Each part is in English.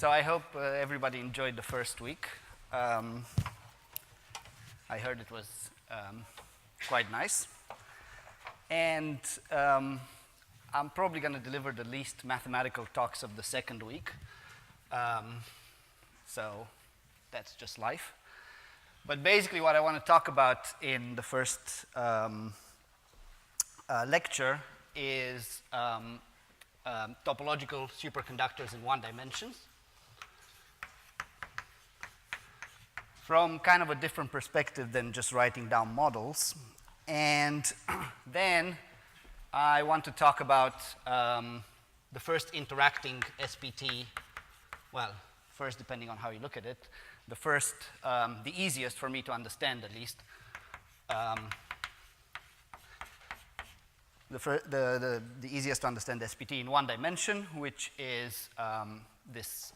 So I hope everybody enjoyed the first week. I heard it was quite nice. And I'm probably going to deliver the least mathematical talks of the second week. So that's just life. But basically what I want to talk about in the first lecture is topological superconductors in one dimension from kind of a different perspective than just writing down models. And then I want to talk about the first interacting SPT, well, first depending on how you look at it, the first, the easiest for me to understand at least, the easiest to understand SPT in one dimension, which is this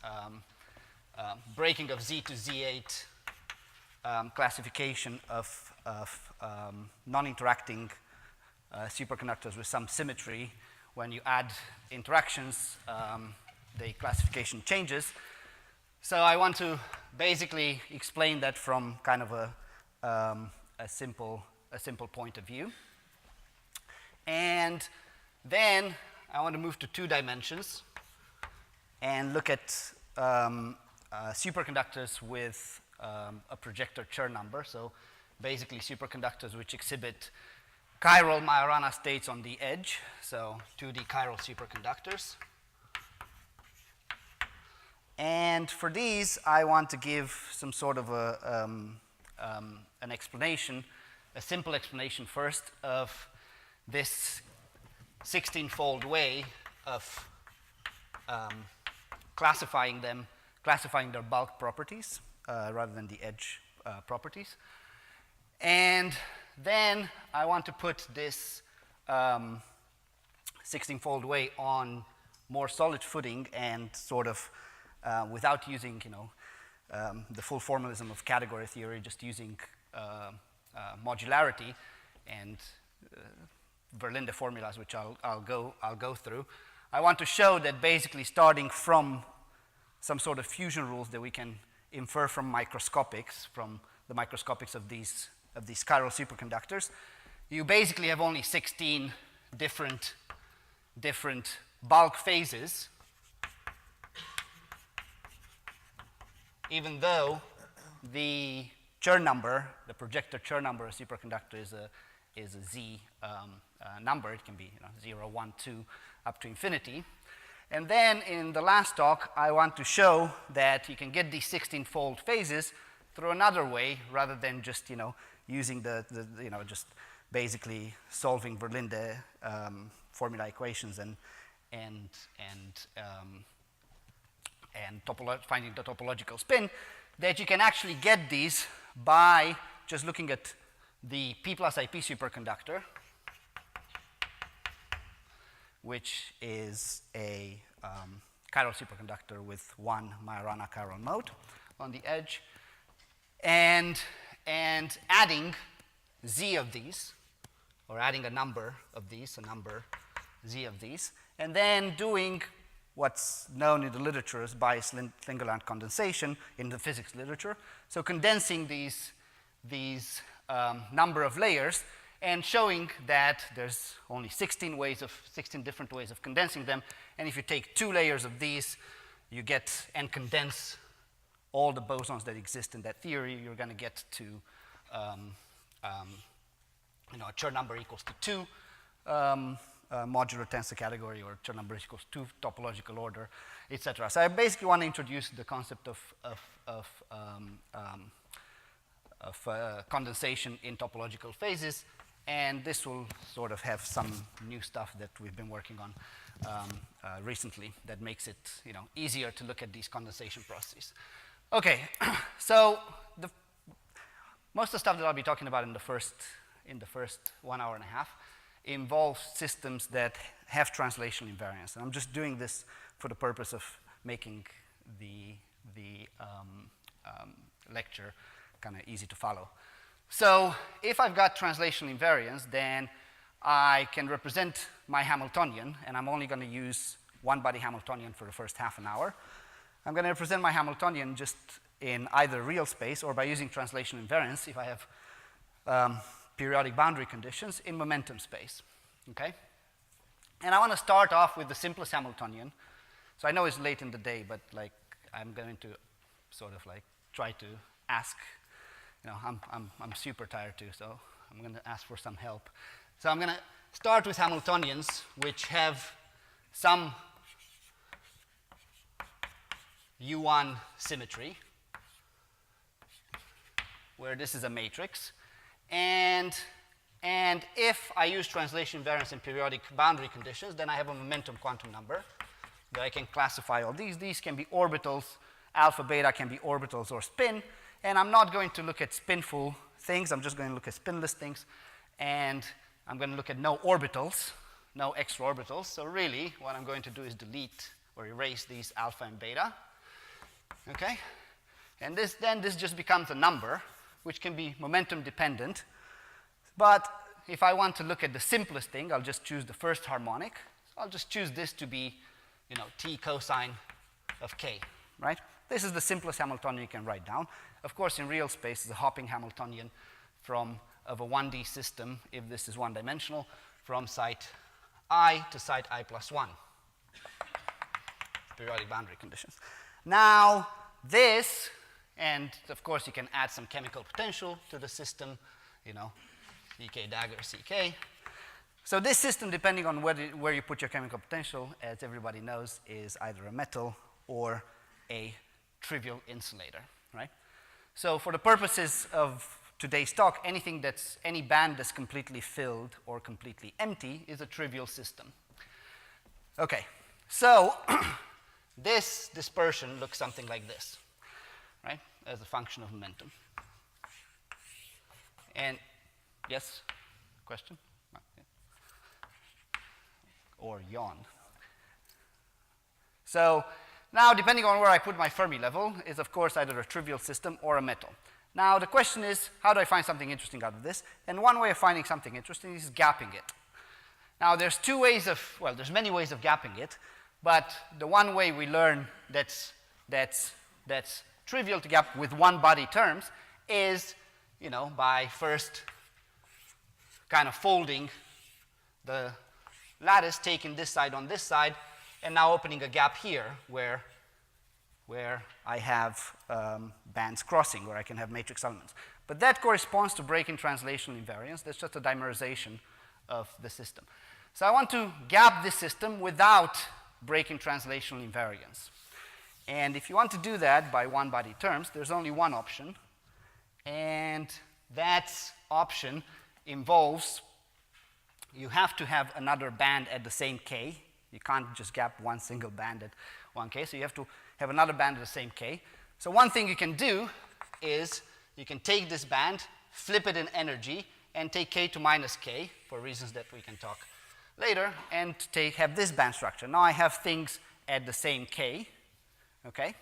breaking of Z to Z8 classification of non-interacting superconductors with some symmetry. When you add interactions, the classification changes. So I want to basically explain that from kind of a simple point of view. And then I want to move to two dimensions and look at superconductors with a projector Chern number. So basically superconductors which exhibit chiral Majorana states on the edge. So 2D chiral superconductors. And for these, I want to give some sort of an explanation, a simple explanation first of this 16-fold way of classifying their bulk properties rather than the edge properties. And then I want to put this 16-fold way on more solid footing and sort of without using, the full formalism of category theory, just using modularity and Verlinde formulas, which I'll go through. I want to show that basically starting from some sort of fusion rules that we can infer from microscopics, from the microscopics of these chiral superconductors, you basically have only 16 different bulk phases, even though the Chern number, the projector Chern number of superconductor is a Z number. It can be 0, 1, 2, up to infinity. And then in the last talk, I want to show that you can get these 16-fold phases through another way rather than just using just basically solving Verlinde formula equations and finding the topological spin, that you can actually get these by just looking at the P plus IP superconductor, which is a chiral superconductor with one Majorana chiral mode on the edge, and adding Z of these, or adding a number of these, a number Z of these, and then doing what's known in the literature as bias-Slingerland condensation in the physics literature. So condensing these number of layers and showing that there's only 16 different ways of condensing them. And if you take 2 layers of these, you get and condense all the bosons that exist in that theory, you're going to get to a Chern number equals to 2 modular tensor category, or Chern number equals 2 topological order, etc. So I basically want to introduce the concept of condensation in topological phases, and this will sort of have some new stuff that we've been working on recently that makes it easier to look at these condensation processes. Okay, so most of the stuff that I'll be talking about in the first 1 hour and a half involves systems that have translational invariance, and I'm just doing this for the purpose of making the lecture kind of easy to follow. So if I've got translational invariance, then I can represent my Hamiltonian, and I'm only going to use one-body Hamiltonian for the first half an hour. I'm going to represent my Hamiltonian just in either real space or by using translation invariance if I have periodic boundary conditions in momentum space. Okay? And I want to start off with the simplest Hamiltonian. So I know it's late in the day, but like I'm going to sort of like try to ask. You know, I'm super tired too, so I'm going to ask for some help. So I'm going to start with Hamiltonians which have some U1 symmetry, where this is a matrix. And if I use translation invariance in periodic boundary conditions, then I have a momentum quantum number that I can classify all these. These can be orbitals. Alpha, beta can be orbitals or spin. And I'm not going to look at spinful things. I'm just going to look at spinless things. And I'm going to look at no orbitals, no extra orbitals. So really, what I'm going to do is delete or erase these alpha and beta. Okay? And then this just becomes a number, which can be momentum dependent. But if I want to look at the simplest thing, I'll just choose the first harmonic. So I'll just choose this to be, you know, t cosine of k, right? This is the simplest Hamiltonian you can write down. Of course, in real space, it's a hopping Hamiltonian of a 1D system, if this is one-dimensional, from site I to site I plus 1. Periodic boundary conditions. Now, this, and of course you can add some chemical potential to the system, you know, CK dagger CK. So this system, depending on where you put your chemical potential, as everybody knows, is either a metal or a trivial insulator, right? So for the purposes of today's talk, any band that's completely filled or completely empty is a trivial system. Okay, so this dispersion looks something like this, right, as a function of momentum. And yes, question? Or yawn. So now, depending on where I put my Fermi level, is of course either a trivial system or a metal. Now, the question is, how do I find something interesting out of this? And one way of finding something interesting is gapping it. Now, there's there's many ways of gapping it, but the one way we learn that's trivial to gap with one-body terms is, you know, by first kind of folding the lattice, taking this side on this side, and now opening a gap here where I have bands crossing, where I can have matrix elements. But that corresponds to breaking translational invariance. That's just a dimerization of the system. So I want to gap this system without breaking translational invariance. And if you want to do that by one-body terms, there's only one option. And that option involves you have to have another band at the same k. You can't just gap one single band at 1k, so you have to have another band at the same k. So one thing you can do is you can take this band, flip it in energy, and take k to minus k, for reasons that we can talk later, and have this band structure. Now I have things at the same k, okay?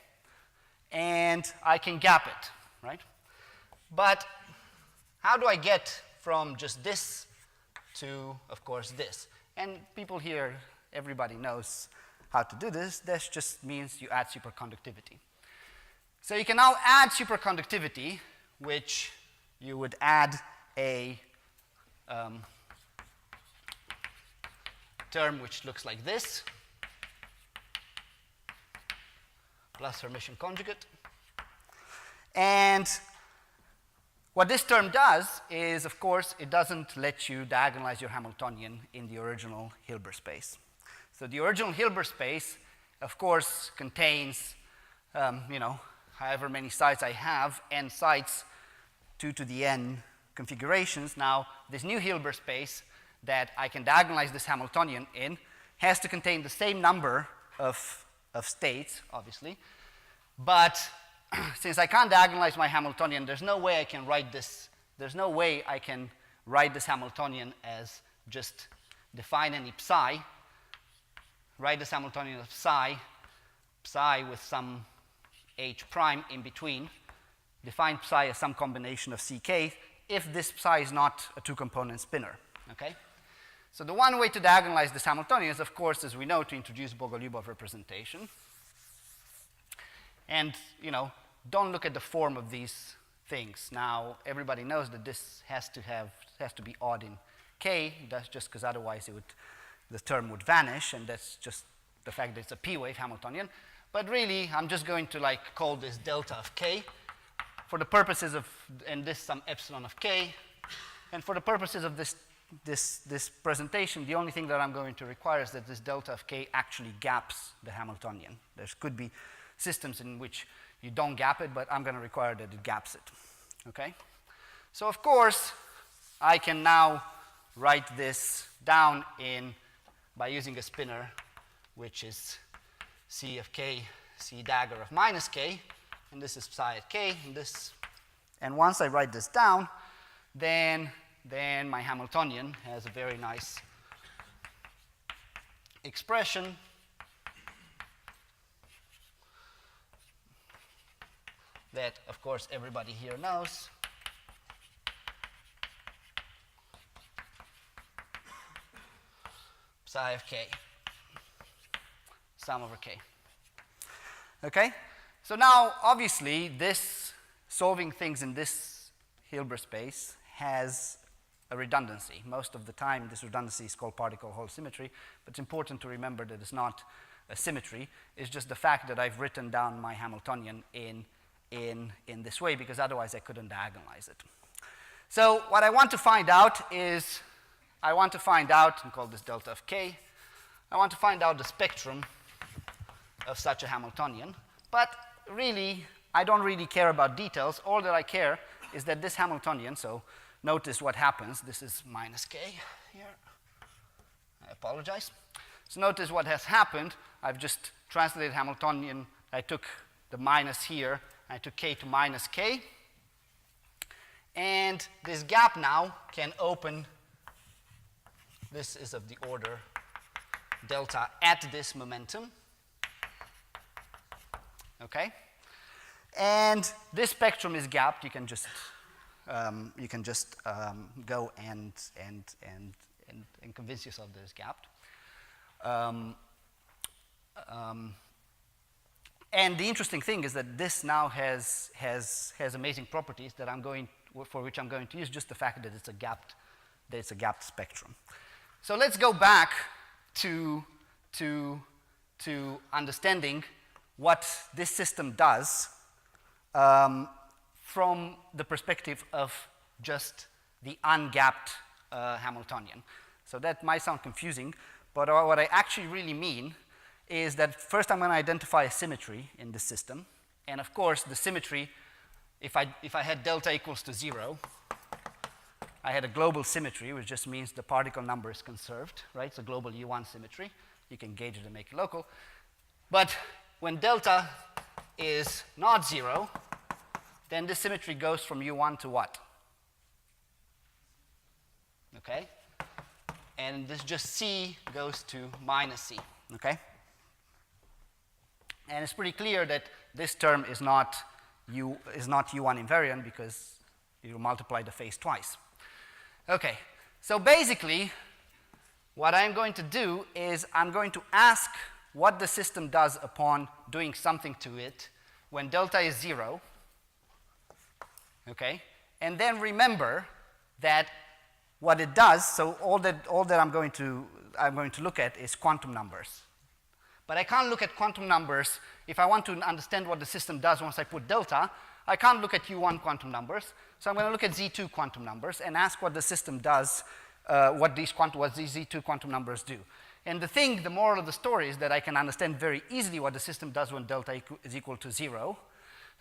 And I can gap it, right? But how do I get from just this to, of course, this? And people here, everybody knows how to do this. This just means you add superconductivity. So you can now add superconductivity, which you would add a term which looks like this, plus Hermitian conjugate. And what this term does is, of course, it doesn't let you diagonalize your Hamiltonian in the original Hilbert space. So the original Hilbert space, of course, contains, you know, however many sites I have, n sites, 2 to the n configurations. Now, this new Hilbert space that I can diagonalize this Hamiltonian in has to contain the same number of states, obviously. But since I can't diagonalize my Hamiltonian, there's no way I can write this. There's no way I can write this Hamiltonian as just define any psi, write this Hamiltonian as psi with some h prime in between, define psi as some combination of ck, if this psi is not a two-component spinor, okay? So the one way to diagonalize this Hamiltonian is, of course, as we know, to introduce Bogolyubov representation. And, you know, don't look at the form of these things. Now, everybody knows that this has to be odd in k. That's just because otherwise the term would vanish, and that's just the fact that it's a p-wave Hamiltonian. But really, I'm just going to like call this delta of k for the purposes of, and this some epsilon of k. And for the purposes of this presentation, the only thing that I'm going to require is that this delta of k actually gaps the Hamiltonian. There could be systems in which you don't gap it, but I'm going to require that it gaps it. Okay? So of course, I can now write this down by using a spinner, which is c of k, c dagger of minus k, and this is psi at k, and once I write this down, then my Hamiltonian has a very nice expression that, of course, everybody here knows. Psi of k, sum over k. Okay? So now, obviously, this solving things in this Hilbert space has a redundancy. Most of the time, this redundancy is called particle hole symmetry, but it's important to remember that it's not a symmetry. It's just the fact that I've written down my Hamiltonian in this way, because otherwise I couldn't diagonalize it. So what I want to find out is, and call this delta of k, I want to find out the spectrum of such a Hamiltonian. But really, I don't really care about details. All that I care is that this Hamiltonian, so notice what happens. This is minus k here. I apologize. So notice what has happened. I've just translated Hamiltonian. I took the minus here. I took k to minus k. And this gap now can open. This is of the order delta at this momentum. Okay? And this spectrum is gapped. You can just go and convince yourself that it's gapped. And the interesting thing is that this now has amazing properties that for which I'm going to use just the fact that it's a gapped spectrum. So let's go back to understanding what this system does from the perspective of just the ungapped Hamiltonian. So that might sound confusing, but what I actually really mean is that first I'm going to identify a symmetry in this system. And of course, the symmetry, if I had delta equals to 0, I had a global symmetry, which just means the particle number is conserved, right? It's a global U1 symmetry. You can gauge it and make it local. But when delta is not 0, then this symmetry goes from U1 to what? Okay? And this just C goes to minus C, okay? And it's pretty clear that this term is not U1 invariant because you multiply the phase twice. Okay, so basically, what I'm going to do is I'm going to ask what the system does upon doing something to it when delta is 0, okay? And then remember that what it does, so all that I'm going to look at is quantum numbers. But I can't look at quantum numbers if I want to understand what the system does once I put delta. I can't look at U1 quantum numbers, so I'm going to look at Z2 quantum numbers and ask what the system does, what these Z2 quantum numbers do. And the moral of the story is that I can understand very easily what the system does when delta is equal to 0,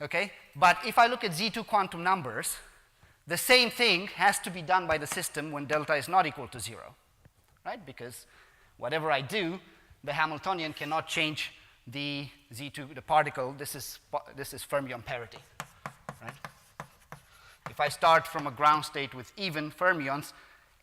okay? But if I look at Z2 quantum numbers, the same thing has to be done by the system when delta is not equal to 0, right? Because whatever I do, the Hamiltonian cannot change the Z2, the particle. This is fermion parity, right? If I start from a ground state with even fermions,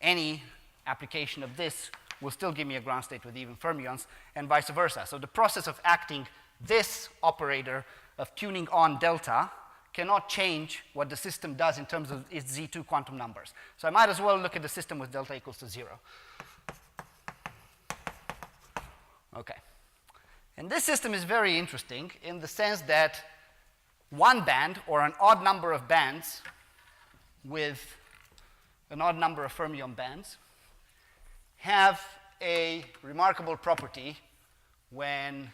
any application of this will still give me a ground state with even fermions, and vice versa. So the process of acting this operator of tuning on delta cannot change what the system does in terms of its Z2 quantum numbers. So I might as well look at the system with delta equals to 0. Okay. And this system is very interesting in the sense that one band, or an odd number of bands with an odd number of fermion bands, have a remarkable property when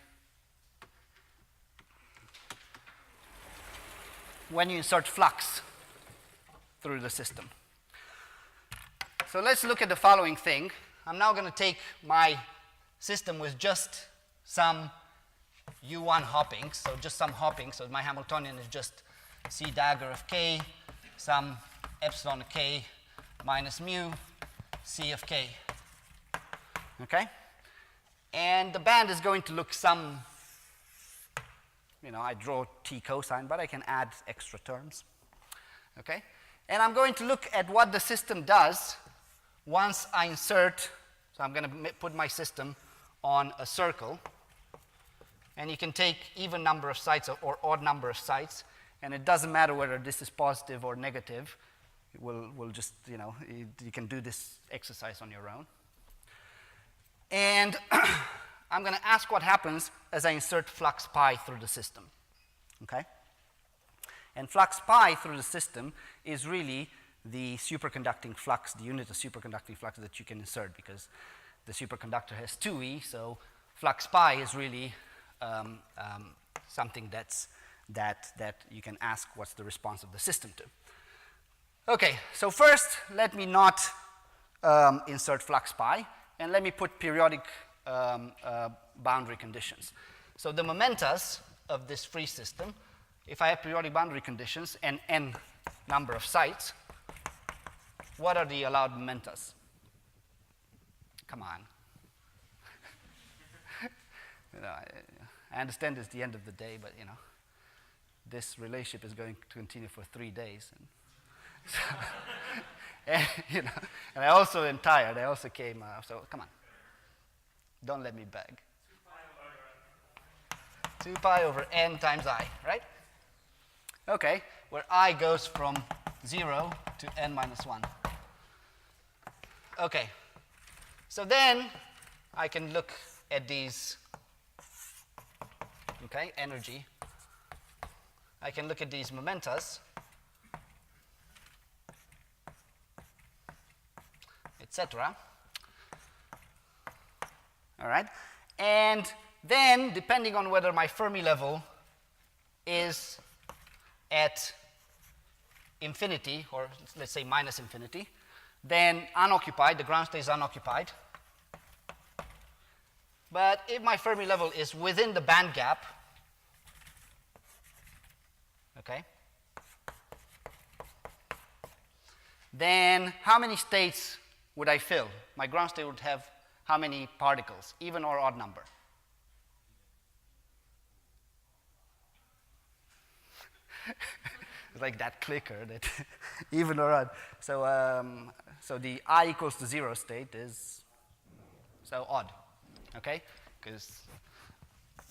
you insert flux through the system. So let's look at the following thing. I'm now going to take my system with just some U1 hopping, so just some hopping. So my Hamiltonian is just C dagger of k, some epsilon of k minus mu C of k. Okay? And the band is going to look some, I draw t cosine, but I can add extra terms. Okay? And I'm going to look at what the system does once I insert, so I'm going to put my system on a circle. And you can take even number of sites or odd number of sites, and it doesn't matter whether this is positive or negative. We'll just, you can do this exercise on your own. And I'm going to ask what happens as I insert flux pi through the system. Okay? And flux pi through the system is really the superconducting flux, the unit of superconducting flux that you can insert, because the superconductor has 2e, so flux pi is really something that you can ask what's the response of the system to. Okay, so first let me not insert flux pi, and let me put periodic boundary conditions. So the momentas of this free system, if I have periodic boundary conditions and n number of sites, what are the allowed momentas? Come on. I understand it's the end of the day, but this relationship is going to continue for 3 days. And so, and I also am tired. I also came, so come on. Don't let me beg. 2 pi over n times I, right? Okay, where I goes from 0 to n minus 1. Okay, so then I can look at these, okay, energy. I can look at these momentas, etc. All right, and then depending on whether my Fermi level is at infinity, or let's say minus infinity, then unoccupied, the ground state is unoccupied. But if my Fermi level is within the band gap, okay, then how many states would I fill? My ground state would have how many particles, even or odd number? It's like that clicker, that even or odd. So, so the I equals to 0 state is so odd, okay? Because,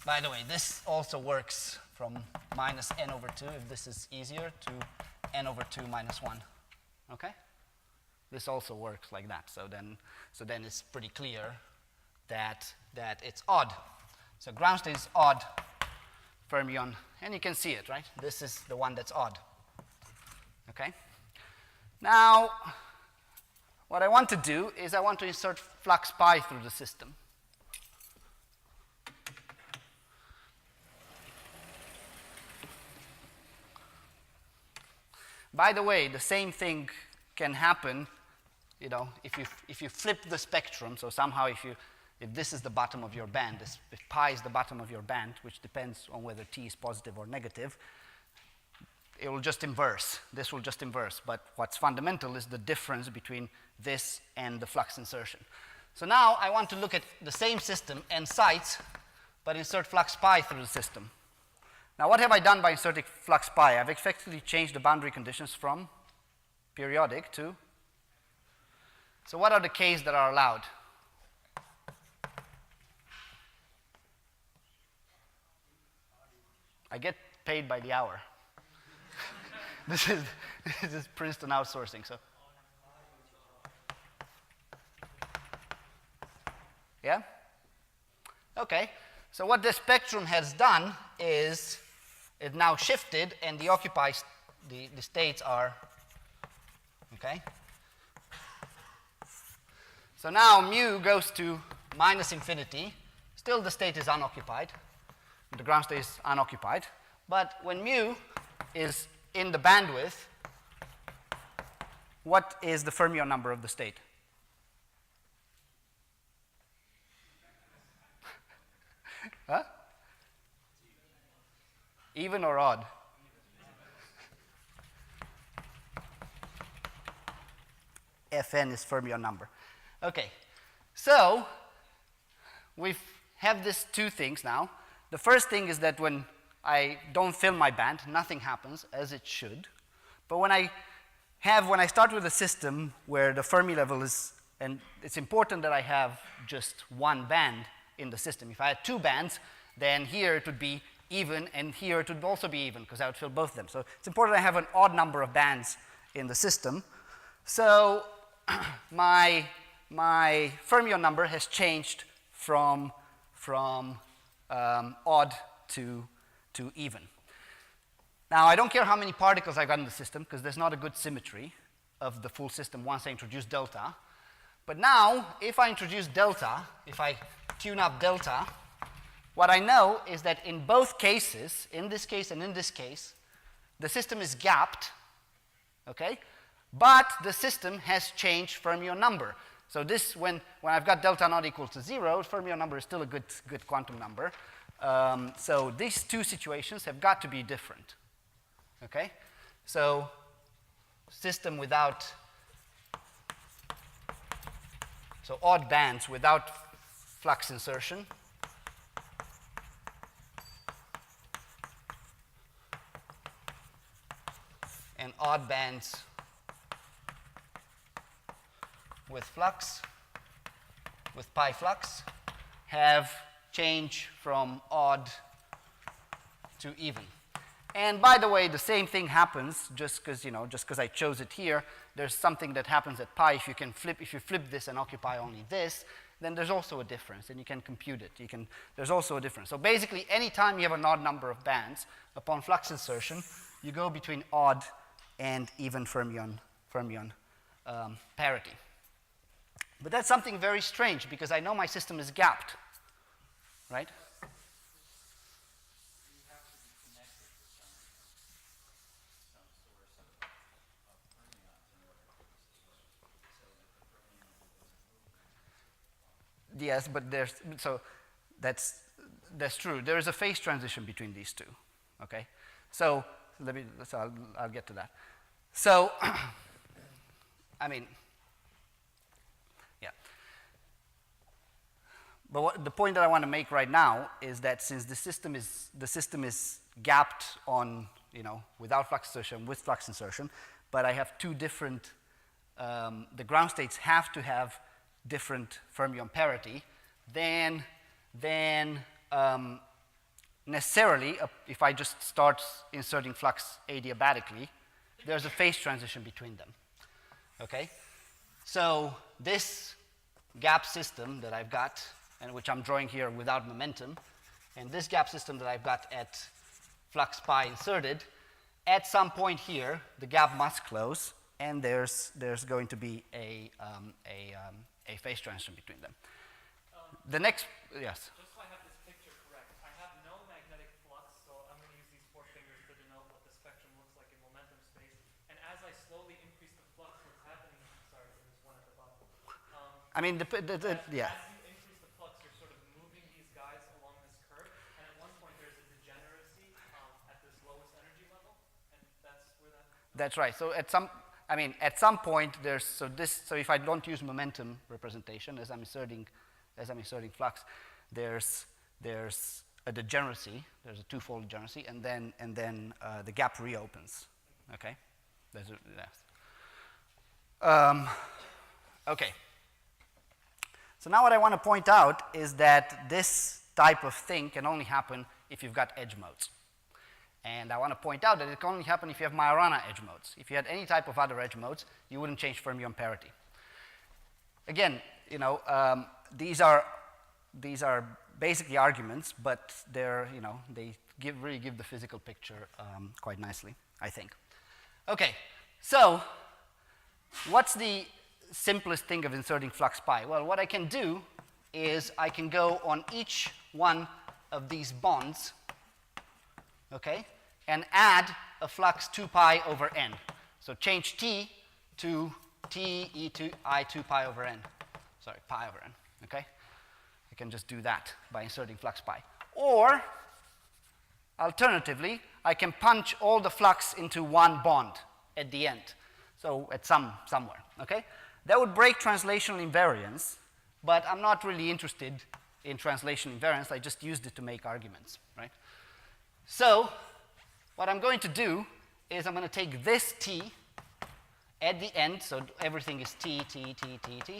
by the way, this also works from minus n over 2, if this is easier, to n over 2 minus 1, okay? This also works like that. So then it's pretty clear that it's odd. So ground state is odd fermion, and you can see it, right? This is the one that's odd. Okay? Now, what I want to do is I want to insert flux pi through the system. By the way, the same thing can happen, if you flip the spectrum. So somehow if this is the bottom of your band, if pi is the bottom of your band, which depends on whether t is positive or negative, it will just inverse. This will just inverse. But what's fundamental is the difference between this and the flux insertion. So now I want to look at the same system and sites, but insert flux pi through the system. Now what have I done by inserting flux pi? I've effectively changed the boundary conditions from periodic to. So what are the k's that are allowed? I get paid by the hour. This is Princeton outsourcing. So, yeah. Okay. So what the spectrum has done is it now shifted, and the the states are, okay? So now mu goes to minus infinity. Still the state is unoccupied. The ground state is unoccupied. But when mu is in the bandwidth, what is the fermion number of the state? Huh? Even or odd? Fn is fermion number. Okay, so we have these two things now. The first thing is that when I don't fill my band, nothing happens as it should. But when I start with a system where the Fermi level is, and it's important that I have just one band in the system. If I had two bands, then here it would be even, and here it would also be even, because I would fill both of them. So it's important I have an odd number of bands in the system. So my fermion number has changed from odd to even. Now, I don't care how many particles I got in the system, because there's not a good symmetry of the full system once I introduce delta. But now, if I introduce delta, if I tune up delta, what I know is that in both cases, in this case and in this case, the system is gapped, okay? But the system has changed fermion number. So this, when I've got delta not equal to 0, fermion number is still a good quantum number. So these two situations have got to be different, okay? So system without, so odd bands without flux insertion. And odd bands with flux, with pi flux, have changed from odd to even. And by the way, the same thing happens just because I chose it here. There's something that happens at pi. If you flip this and occupy only this, then there's also a difference, and you can compute it. There's also a difference. So basically, anytime you have an odd number of bands, upon flux insertion, you go between odd and even fermion parity. But that's something very strange, because I know my system is gapped, right? Yes, but that's true. There is a phase transition between these two, okay? So I'll get to that. So, I mean, yeah. But the point that I want to make right now is that since the system is gapped on, without flux insertion, with flux insertion, but I have two different, the ground states have to have different fermion parity, then necessarily, if I just start inserting flux adiabatically, there's a phase transition between them, okay? So this gap system that I've got, and which I'm drawing here without momentum, and this gap system that I've got at flux pi inserted, at some point here, the gap must close, and there's going to be a phase transition between them. The next, yes? Just so I have this picture correct, I have no magnetic flux, so I'm going to use these 4 fingers to denote what the spectrum looks like in momentum space. And as I slowly increase the flux, what's happening, sorry, there's one at the bottom. I mean, yeah. As you increase the flux, you're sort of moving these guys along this curve, and at one point there's a degeneracy at this lowest energy level, and that's where that... That's right. So at some point so if I don't use momentum representation as I'm inserting flux, there's a degeneracy, there's a twofold degeneracy, and then the gap reopens. Okay? Okay. So now what I want to point out is that this type of thing can only happen if you've got edge modes. And I want to point out that it can only happen if you have Majorana edge modes. If you had any type of other edge modes, you wouldn't change fermion parity. Again, these are basically arguments, but they're, they really give the physical picture quite nicely, I think. Okay, so what's the simplest thing of inserting flux pi? Well, what I can do is I can go on each one of these bonds, okay, and add a flux 2 pi over n. So change t to t e to I 2 pi over n. Sorry, pi over n, okay? I can just do that by inserting flux pi. Or, alternatively, I can punch all the flux into one bond at the end, so at somewhere, okay? That would break translational invariance, but I'm not really interested in translation invariance. I just used it to make arguments, right? So what I'm going to do is I'm going to take this t at the end, so everything is t, t, t, t, t,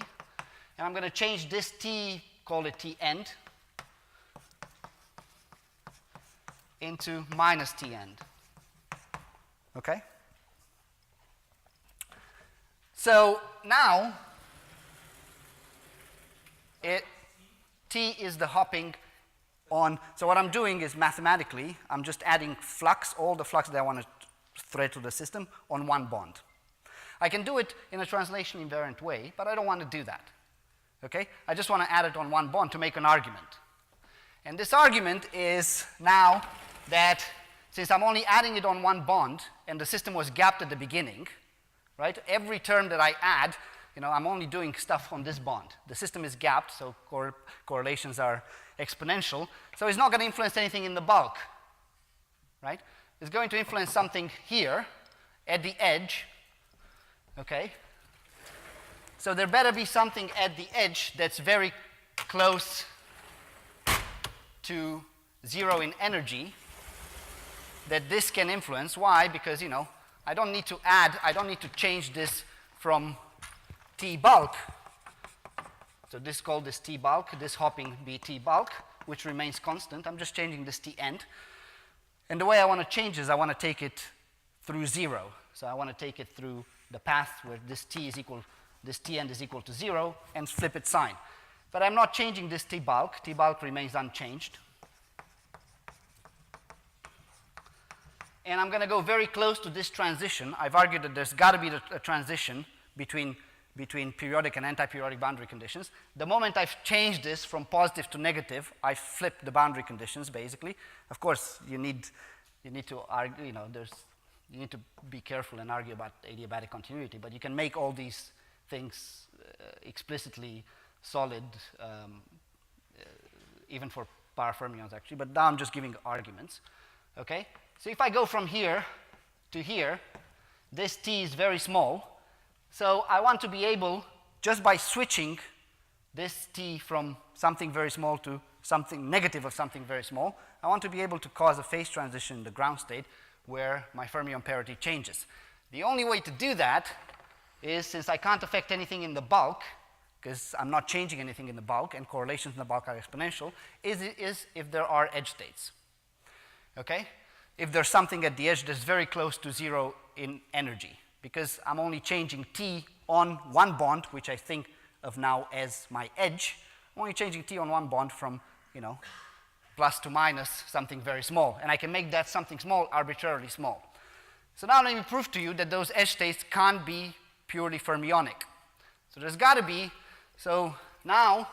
and I'm going to change this t, call it t end, into minus t end, okay? So now, t is the hopping on, so what I'm doing is mathematically, I'm just adding flux, all the flux that I want to thread to the system on one bond. I can do it in a translation invariant way, but I don't want to do that, okay? I just want to add it on one bond to make an argument. And this argument is now that since I'm only adding it on one bond, and the system was gapped at the beginning, right? Every term that I add, I'm only doing stuff on this bond. The system is gapped, so correlations are exponential, so it's not going to influence anything in the bulk, right? It's going to influence something here at the edge, okay? So there better be something at the edge that's very close to 0 in energy that this can influence. Why? Because, I don't need to change this from T bulk. So call this T bulk, this hopping be T bulk, which remains constant. I'm just changing this T end. And the way I want to change is I want to take it through 0. So I want to take it through the path where this T end is equal to 0 and flip its sign. But I'm not changing this T bulk. T bulk remains unchanged. And I'm going to go very close to this transition. I've argued that there's got to be a transition between periodic and anti-periodic boundary conditions. The moment I've changed this from positive to negative, I've flipped the boundary conditions, basically. Of course, you need to argue, you need to be careful and argue about adiabatic continuity, but you can make all these things explicitly solid, even for power fermions, actually. But now I'm just giving arguments, okay? So if I go from here to here, this t is very small. So I want to be able, just by switching this t from something very small to something negative of something very small, I want to be able to cause a phase transition in the ground state where my fermion parity changes. The only way to do that is, since I can't affect anything in the bulk, because I'm not changing anything in the bulk and correlations in the bulk are exponential, is if there are edge states, okay? If there's something at the edge that's very close to 0 in energy, because I'm only changing t on one bond, which I think of now as my edge. I'm only changing t on one bond from, plus to minus something very small. And I can make that something small arbitrarily small. So now let me prove to you that those edge states can't be purely fermionic. So there's got to be, so now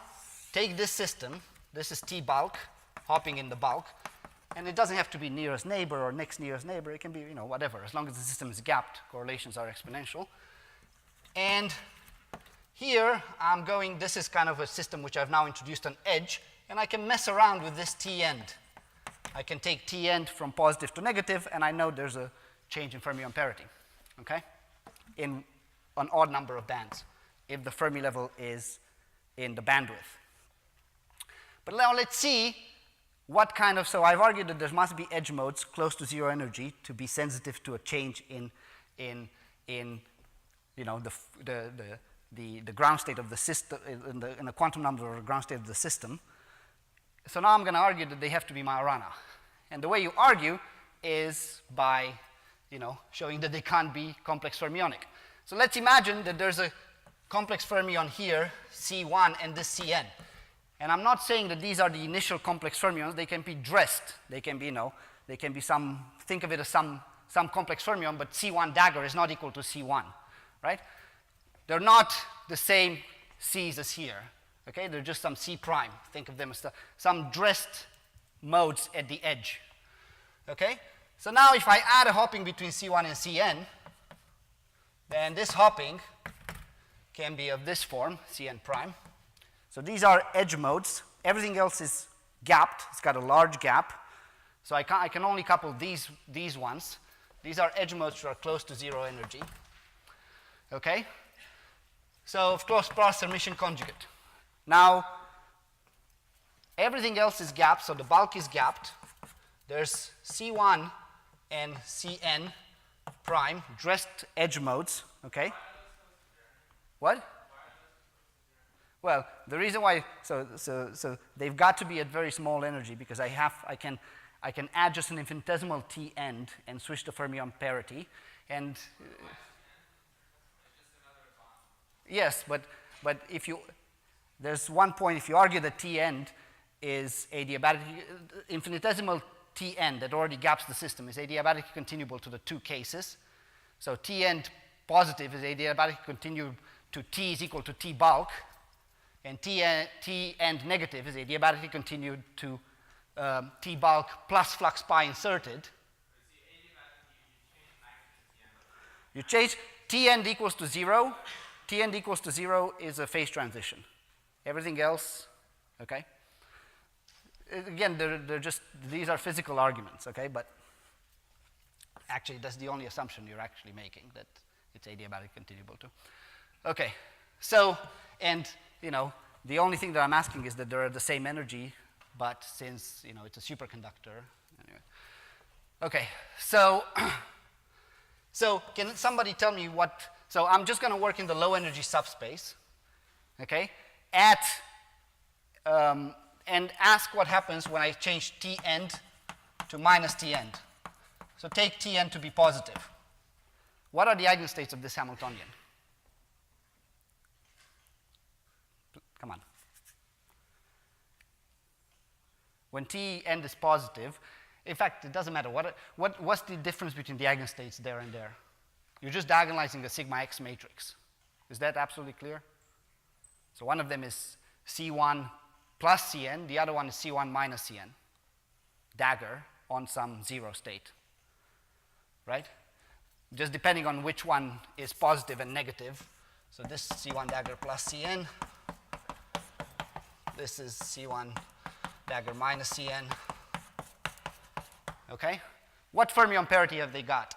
take this system. This is t bulk, hopping in the bulk. And it doesn't have to be nearest neighbor or next nearest neighbor. It can be, whatever. As long as the system is gapped, correlations are exponential. And here, this is kind of a system which I've now introduced an edge, and I can mess around with this t end. I can take t end from positive to negative, and I know there's a change in fermion parity, okay? In an odd number of bands, if the Fermi level is in the bandwidth. But now let's see what kind of, so I've argued that there must be edge modes close to 0 energy to be sensitive to a change in the ground state of the system, in the quantum number or ground state of the system. So now I'm going to argue that they have to be Majorana. And the way you argue is by, showing that they can't be complex fermionic. So let's imagine that there's a complex fermion here, C1, and this Cn. And I'm not saying that these are the initial complex fermions. They can be dressed. They can be, they can be some, think of it as some complex fermion, but C1 dagger is not equal to C1, right? They're not the same C's as here, okay? They're just some C prime. Think of them as some dressed modes at the edge, okay? So now if I add a hopping between C1 and Cn, then this hopping can be of this form, Cn prime. So these are edge modes. Everything else is gapped. It's got a large gap. So I can only couple these ones. These are edge modes that are close to zero energy. Okay? So of course, cross emission conjugate. Now, everything else is gapped, so the bulk is gapped. There's C1 and Cn prime, dressed edge modes. Okay? What? Well, the reason why, so they've got to be at very small energy because I can add just an infinitesimal T end and switch to fermion parity. And yes, but if you, there's one point, if you argue that T end is adiabatic, infinitesimal T end that already gaps the system is adiabatically continuable to the two cases. So T end positive is adiabatically continuable to T is equal to T bulk. And T end negative is adiabatically continued to T bulk plus flux pi inserted. You change T end equals to 0. T end equals to 0 is a phase transition. Everything else, okay? Again, they're just, these are physical arguments, okay? But actually, that's the only assumption you're actually making, that it's adiabatically continuable to. Okay, so, and the only thing that I'm asking is that they're the same energy, but since, it's a superconductor, anyway. Okay, so, so can somebody tell me what, so I'm just going to work in the low energy subspace, okay, and ask what happens when I change T end to minus T end. So take T end to be positive. What are the eigenstates of this Hamiltonian? Come on. When T end is positive, in fact, it doesn't matter. What's the difference between the eigenstates there and there? You're just diagonalizing the sigma x matrix. Is that absolutely clear? So one of them is C1 plus Cn, the other one is C1 minus Cn, dagger on some zero state, right? Just depending on which one is positive and negative. So this C1 dagger plus Cn. This is C1 dagger minus Cn. Okay? What fermion parity have they got?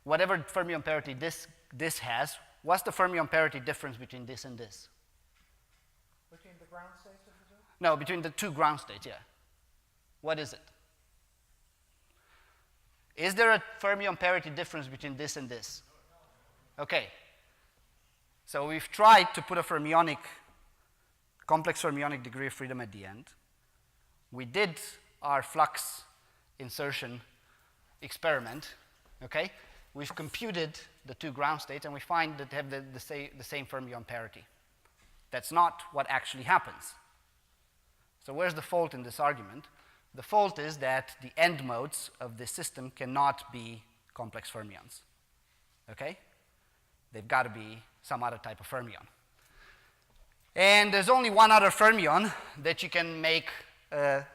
Whatever fermion parity this has, what's the fermion parity difference between this and this? Between the ground states of the two? No, between the two ground states, yeah. What is it? Is there a fermion parity difference between this and this? Okay. So we've tried to put a complex fermionic degree of freedom at the end. We did our flux insertion experiment, okay? We've computed the two ground states, and we find that they have the same fermion parity. That's not what actually happens. So where's the fault in this argument? The fault is that the end modes of this system cannot be complex fermions, okay? They've got to be some other type of fermion. And there's only one other fermion that you can make, a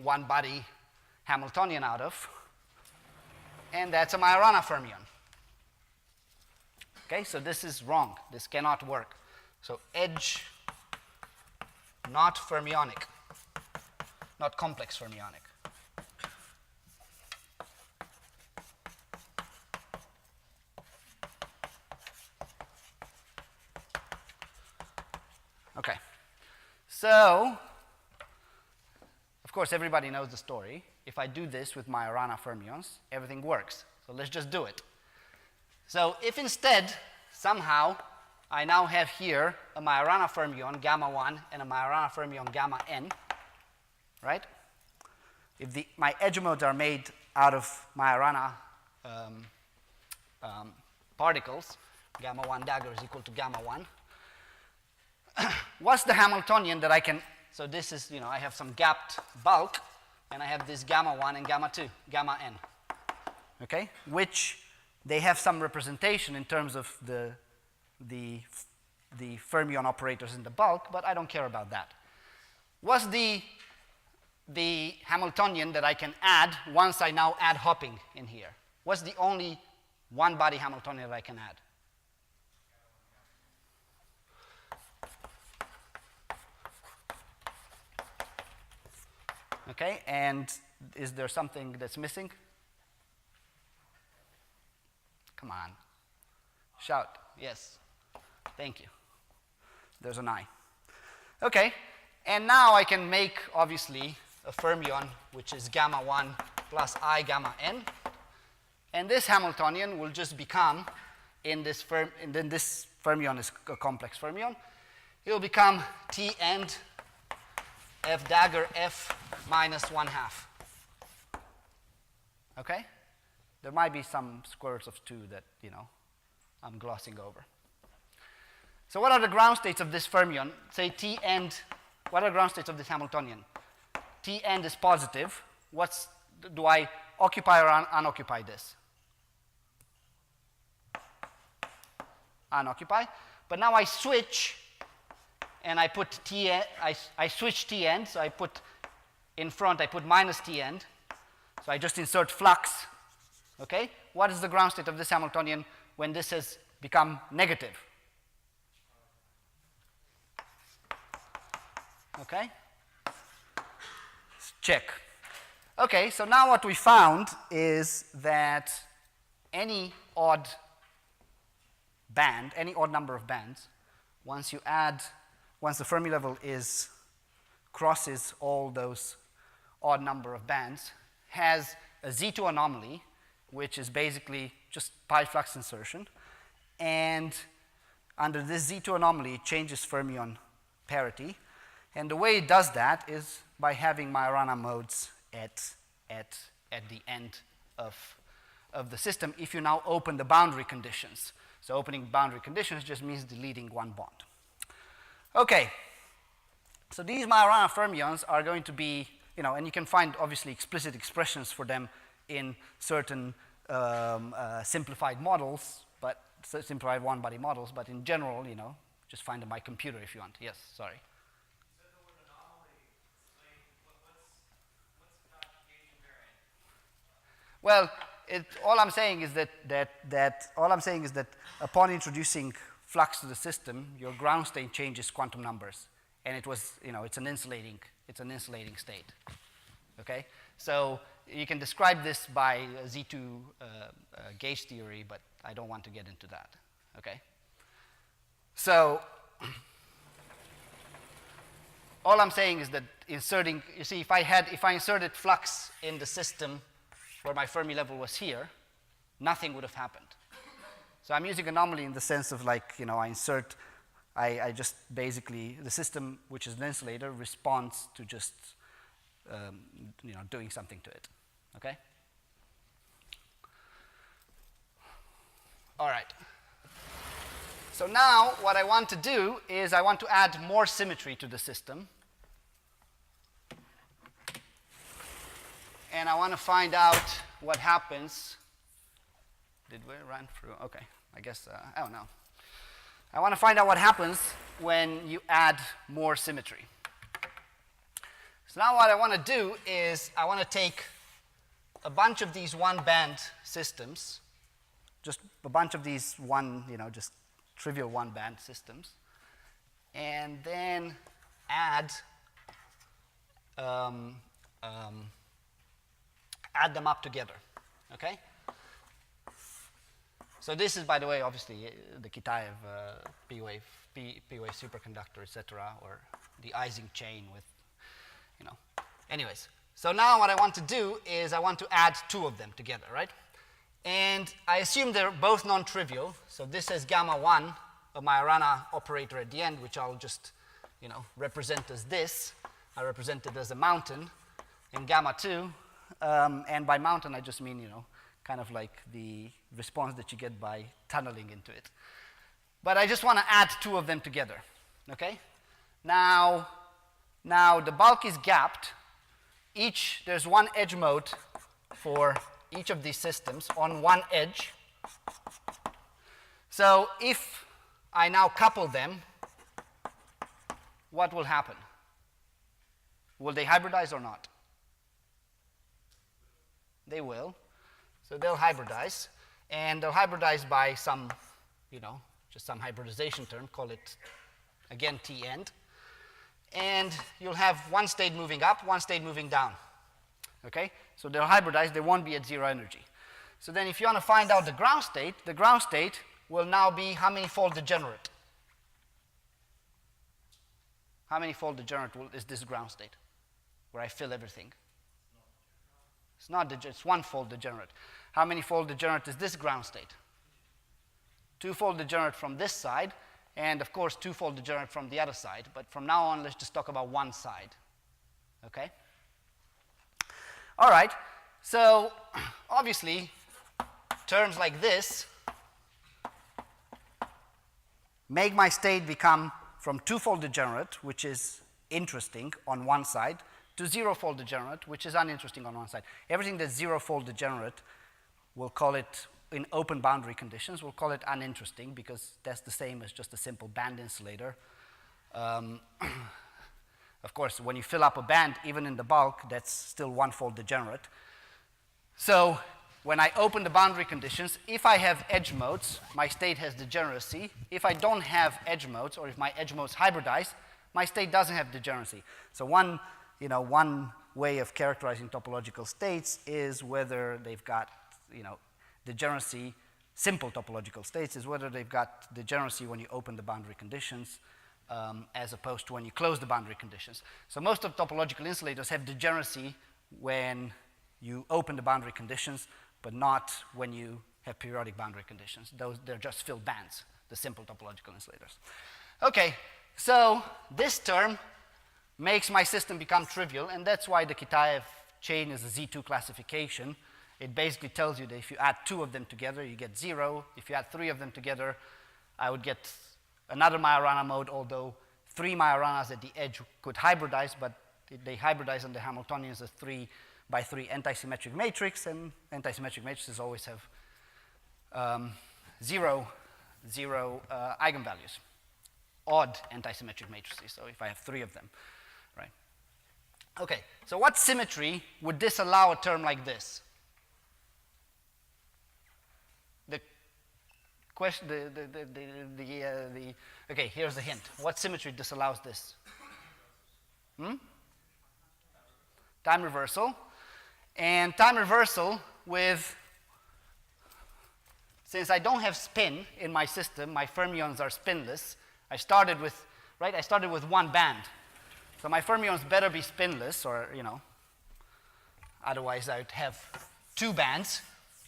one-body Hamiltonian out of, and that's a Majorana fermion. Okay, so this is wrong. This cannot work. So edge, not fermionic, not complex fermionic. Okay, so, of course, everybody knows the story. If I do this with Majorana fermions, everything works. So let's just do it. So if instead, somehow, I now have here a Majorana fermion, gamma 1, and a Majorana fermion, gamma n, right? If my edge modes are made out of Majorana particles, gamma 1 dagger is equal to gamma 1. What's the Hamiltonian that I can, so this is, I have some gapped bulk, and I have this gamma 1 and gamma 2, gamma n, okay? Which they have some representation in terms of the fermion operators in the bulk, but I don't care about that. What's the Hamiltonian that I can add once I now add hopping in here? What's the only one-body Hamiltonian that I can add? Okay, and is there something that's missing? Come on. Shout. Yes. Thank you. There's an I. Okay, and now I can make, obviously, a fermion, which is gamma 1 plus I gamma n. And this Hamiltonian will just become, this fermion is a complex fermion, it will become T end F dagger F minus 1/2. Okay? There might be some square roots of 2 that, I'm glossing over. So what are the ground states of this fermion? Say T end, what are the ground states of this Hamiltonian? T end is positive. Do I occupy or unoccupy this? Unoccupy. But now I switch, and I put T end, I switch T end, so I put in front, I put minus T end. So I just insert flux. Okay? What is the ground state of this Hamiltonian when this has become negative? Okay? Check. Okay, so now what we found is that any odd band, any odd number of bands, once the Fermi level crosses all those odd number of bands, has a Z2 anomaly, which is basically just pi flux insertion. And under this Z2 anomaly, it changes fermion parity. And the way it does that is by having Majorana modes at the end of the system if you now open the boundary conditions. So opening boundary conditions just means deleting one bond. Okay, so these Majorana fermions are going to be, and you can find obviously explicit expressions for them in certain simplified models, but simplified one-body models, but in general, just find them by computer if you want. Yes, sorry. Well, all I'm saying is that upon introducing flux to the system, your ground state changes quantum numbers, and it's an insulating state. Okay, so you can describe this by Z2 gauge theory, but I don't want to get into that. Okay, so all I'm saying is that inserting, you see, if I inserted flux in the system where my Fermi level was here, nothing would have happened. So I'm using anomaly in the sense of I just basically, the system, which is an insulator, responds to just, doing something to it, okay? All right. So now what I want to do is I want to add more symmetry to the system. And I want to find out what happens. Did we run through? Okay, I guess, I don't know. I want to find out what happens when you add more symmetry. So now what I want to do is I want to take a bunch of these one-band systems, just a bunch of these just trivial one-band systems, and then add them up together, okay? So this is, by the way, obviously the Kitaev P-wave superconductor, etc., or the Ising chain with, Anyways, so now what I want to do is I want to add two of them together, right? And I assume they're both non-trivial. So this has gamma 1, a Majorana operator at the end, which I'll just, represent as this. I represent it as a mountain, and gamma 2. And by mountain, I just mean, kind of like the response that you get by tunneling into it. But I just want to add two of them together, okay? Now the bulk is gapped. There's one edge mode for each of these systems on one edge. So if I now couple them, what will happen? Will they hybridize or not? They will. So they'll hybridize. And they'll hybridize by some, just some hybridization term, call it, again, T end. And you'll have one state moving up, one state moving down. Okay? So they'll hybridize, they won't be at zero energy. So then if you want to find out the ground state will now be how many fold degenerate? How many fold degenerate is this ground state, where I fill everything? It's not it's one fold degenerate. How many fold degenerate is this ground state? Two fold degenerate from this side, and of course two fold degenerate from the other side. But from now on, let's just talk about one side. Okay? All right. So obviously, terms like this make my state become from two-fold degenerate, which is interesting on one side, to zero-fold degenerate, which is uninteresting on one side. Everything that's zero-fold degenerate, we'll call it, in open boundary conditions, we'll call it uninteresting because that's the same as just a simple band insulator. Of course, when you fill up a band, even in the bulk, that's still one-fold degenerate. So when I open the boundary conditions, if I have edge modes, my state has degeneracy. If I don't have edge modes, or if my edge modes hybridize, my state doesn't have degeneracy. So one way of characterizing topological states is whether they've got, degeneracy. Simple topological states is whether they've got degeneracy when you open the boundary conditions, as opposed to when you close the boundary conditions. So most of topological insulators have degeneracy when you open the boundary conditions, but not when you have periodic boundary conditions. They're just filled bands, the simple topological insulators. Okay, so this term makes my system become trivial, and that's why the Kitaev chain is a Z2 classification. It basically tells you that if you add two of them together, you get 0. If you add three of them together, I would get another Majorana mode, although 3 Majoranas at the edge could hybridize, but they hybridize on the Hamiltonians as 3 by 3 antisymmetric matrix, and antisymmetric matrices always have zero eigenvalues, odd antisymmetric matrices, so if I have 3 of them, right? Okay, so what symmetry would disallow a term like this? The question, okay, here's the hint. What symmetry disallows this? Time reversal. And time reversal since I don't have spin in my system, my fermions are spinless. I started with one band. So my fermions better be spinless, or, otherwise I would have 2 bands,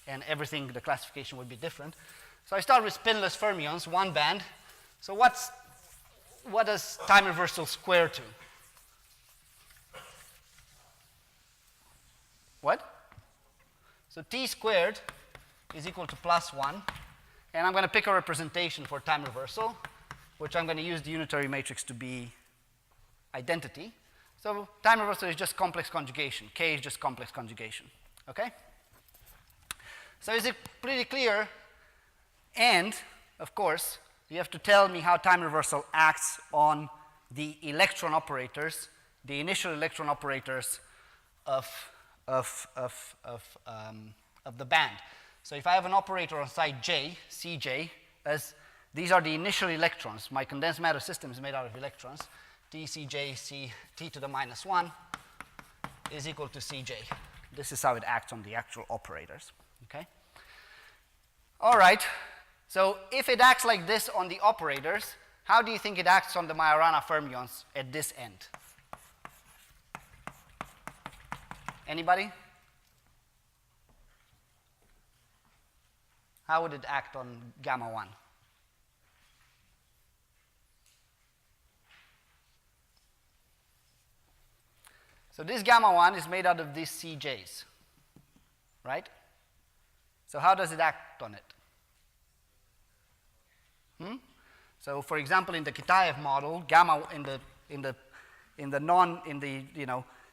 and the classification would be different. So I start with spinless fermions, 1 band. So what does time reversal square to? What? So t squared is equal to +1, and I'm going to pick a representation for time reversal, which I'm going to use the unitary matrix to be identity. So time reversal is just complex conjugation. K is just complex conjugation. Okay? So is it pretty clear? And, of course, you have to tell me how time reversal acts on the electron operators, the initial electron operators of the band. So if I have an operator on side J, Cj, as these are the initial electrons, my condensed matter system is made out of electrons, Tcj C t to the -1 is equal to Cj. This is how it acts on the actual operators. Okay? All right. So if it acts like this on the operators, how do you think it acts on the Majorana fermions at this end? Anybody? How would it act on gamma 1? So this gamma 1 is made out of these CJs, right? So how does it act on it? So for example, in the Kitaev model, gamma in the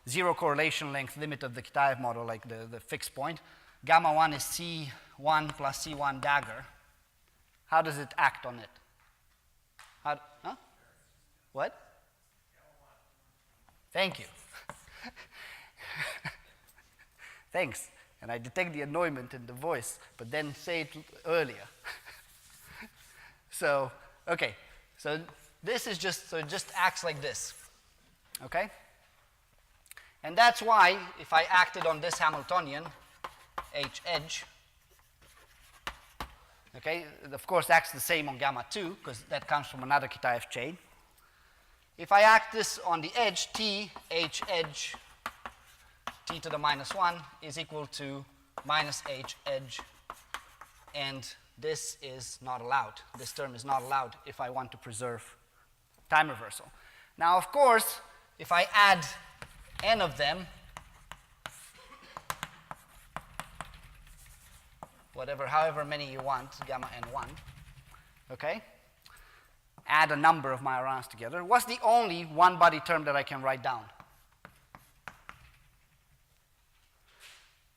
zero correlation length limit of the Kitaev model, like the fixed point, gamma 1 is C1 plus C1 dagger. How does it act on it? What? Thank you. Thanks. And I detect the annoyment in the voice, but then say it earlier. So, okay. So this is just, so it just acts like this. Okay? And that's why, if I acted on this Hamiltonian, H edge, okay, it of course acts the same on gamma 2, because that comes from another Kitaev chain. If I act this on the edge, T, H edge, T to the minus 1 is equal to minus H edge, and this is not allowed. This term is not allowed if I want to preserve time reversal. Now, of course, if I add n of them, however many you want, gamma n1, okay? Add a number of Majorans together. What's the only one-body term that I can write down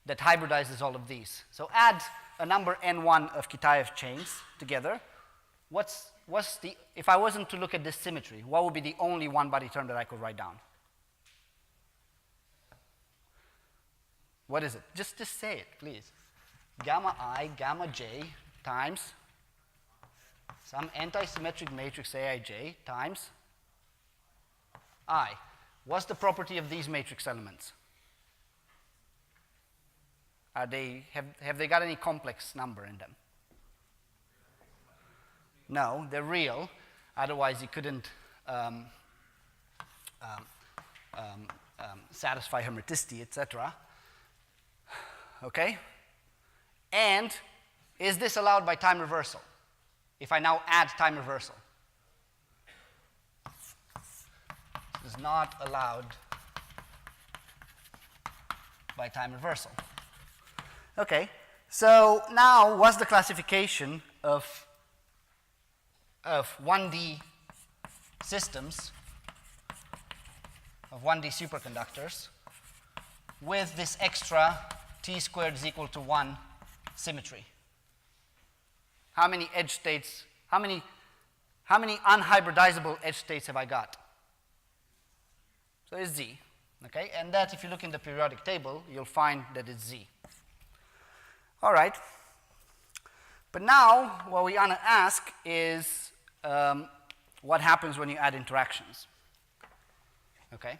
that hybridizes all of these? So add a number n1 of Kitaev chains together. What's the, if I wasn't to look at this symmetry, what would be the only one-body term that I could write down? What is it? Just say it, please. Gamma I, gamma j times some anti-symmetric matrix Aij times I. What's the property of these matrix elements? Are they, have they got any complex number in them? No, they're real. Otherwise, you couldn't satisfy hermiticity, etc. Okay? And is this allowed by time reversal? If I now add time reversal. This is not allowed by time reversal. Okay, so now what's the classification of 1D systems, of 1D superconductors, with this extra t squared is equal to 1 symmetry? How many edge states, how many unhybridizable edge states have I got? So it's Z, okay? And that, if you look in the periodic table, you'll find that it's Z. All right. But now, what we want to ask is what happens when you add interactions, okay?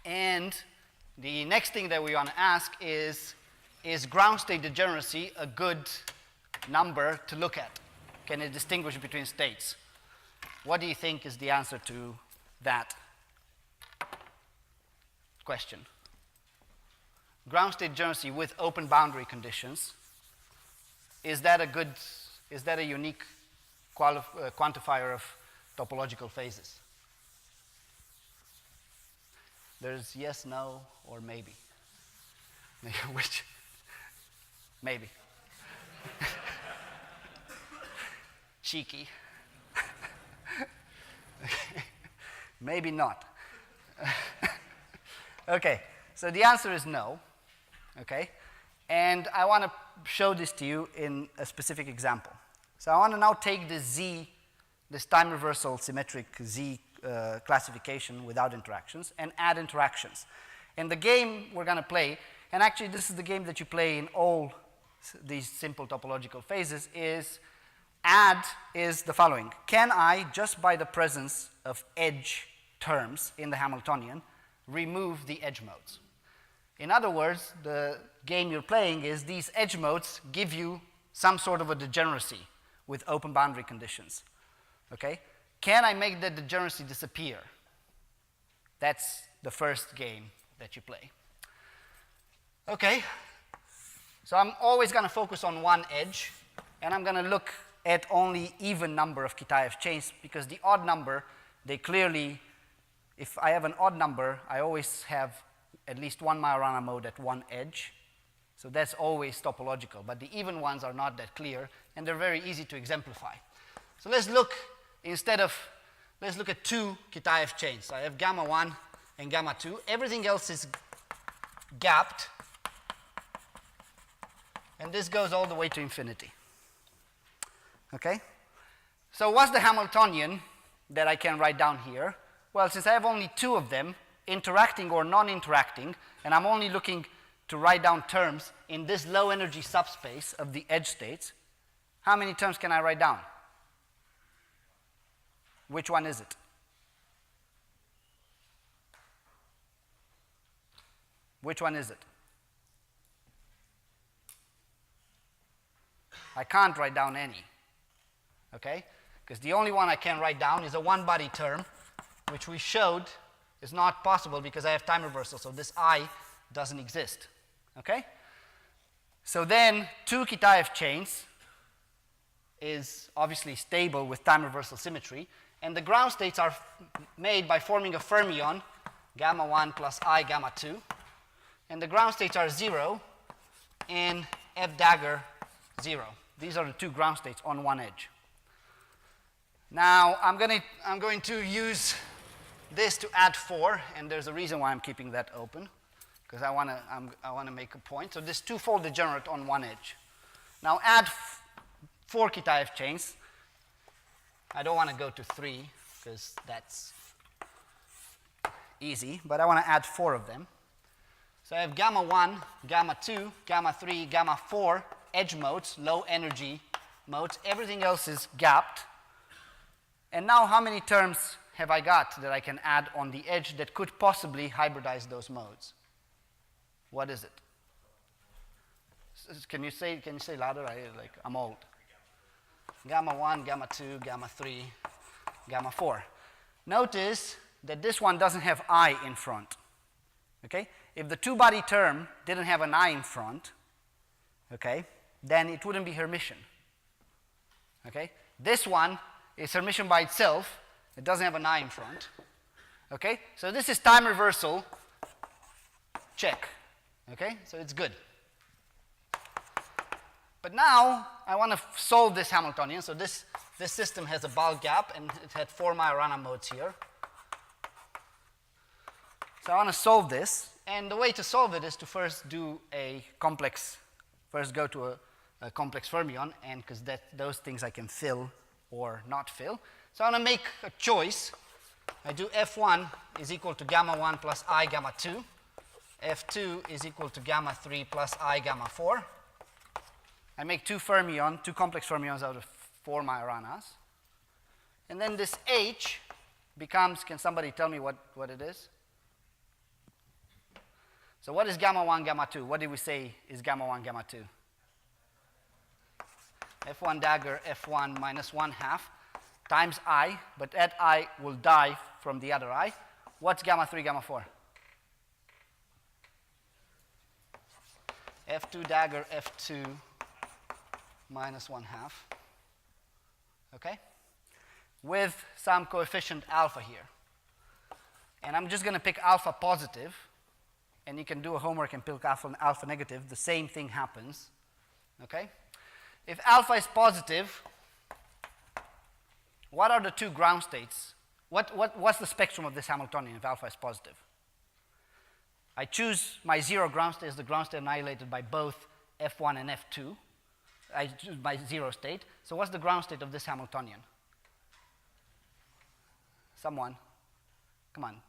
And the next thing that we want to ask is ground state degeneracy a good number to look at? Can it distinguish between states? What do you think is the answer to that question? Ground state degeneracy with open boundary conditions, is that a unique quantifier of topological phases? There's yes, no, or maybe. Which? Maybe. Cheeky. Maybe not. Okay, so the answer is no. Okay, and I want to show this to you in a specific example. So I want to now take this Z, this time reversal symmetric Z classification without interactions, and add interactions. And the game we're going to play, and actually this is the game that you play in all these simple topological phases, is add is the following. Can I, just by the presence of edge terms in the Hamiltonian, remove the edge modes? In other words, the game you're playing is these edge modes give you some sort of a degeneracy with open boundary conditions. Okay? Can I make that degeneracy disappear? That's the first game that you play. Okay, so I'm always going to focus on one edge, and I'm going to look at only even number of Kitaev chains, because the odd number, they clearly if I have an odd number, I always have at least one Majorana mode at one edge. So that's always topological. But the even ones are not that clear, and they're very easy to exemplify. So let's look, let's look at two Kitaev chains. So I have gamma 1 and gamma 2. Everything else is gapped. And this goes all the way to infinity. Okay? So what's the Hamiltonian that I can write down here? Well, since I have only two of them, interacting or non-interacting, and I'm only looking to write down terms in this low energy subspace of the edge states, how many terms can I write down? Which one is it? Which one is it? I can't write down any, okay? Because the only one I can write down is a one-body term, which we showed is not possible because I have time reversal, so this I doesn't exist, okay? So then, two Kitaev chains is obviously stable with time reversal symmetry, and the ground states are made by forming a fermion, gamma 1 plus I gamma 2, and the ground states are 0 and F dagger 0. These are the two ground states on one edge. Now, I'm going to use this to add 4, and there's a reason why I'm keeping that open, because I want to make a point. So this twofold degenerate on one edge. Now add 4 Kitaev chains. I don't want to go to 3, because that's easy, but I want to add 4 of them. So I have gamma 1, gamma 2, gamma 3, gamma 4 edge modes, low energy modes. Everything else is gapped. And now how many terms have I got that I can add on the edge that could possibly hybridize those modes? What is it? Can you say louder? I'm old. Gamma 1, gamma 2, gamma 3, gamma 4. Notice that this one doesn't have I in front. Okay? If the two-body term didn't have an I in front, okay, then it wouldn't be Hermitian. Okay? This one is Hermitian by itself. It doesn't have an I in front. Okay? So this is time reversal. Check. Okay? So it's good. But now I want to solve this Hamiltonian. So this system has a bulk gap, and it had 4 Majorana modes here. So I want to solve this. And the way to solve it is to first do a complex, first go to a complex fermion, and because those things I can fill or not fill. So I want to make a choice. I do F1 is equal to gamma 1 plus I gamma 2. F2 is equal to gamma 3 plus I gamma 4. I make two complex fermions out of 4 Majoranas. And then this H becomes, can somebody tell me what it is? So what is gamma 1, gamma 2? What did we say is gamma 1, gamma 2? F1 dagger, F1 minus 1/2 times I, but that I will die from the other I. What's gamma 3, gamma 4? F2 dagger, F2 minus 1/2. Okay? With some coefficient alpha here. And I'm just going to pick alpha positive. And you can do a homework and pick alpha negative. The same thing happens. Okay? If alpha is positive, what are the two ground states? What's the spectrum of this Hamiltonian if alpha is positive? I choose my 0 ground state as the ground state annihilated by both F1 and F2. I choose my 0 state. So what's the ground state of this Hamiltonian? Someone? Come on.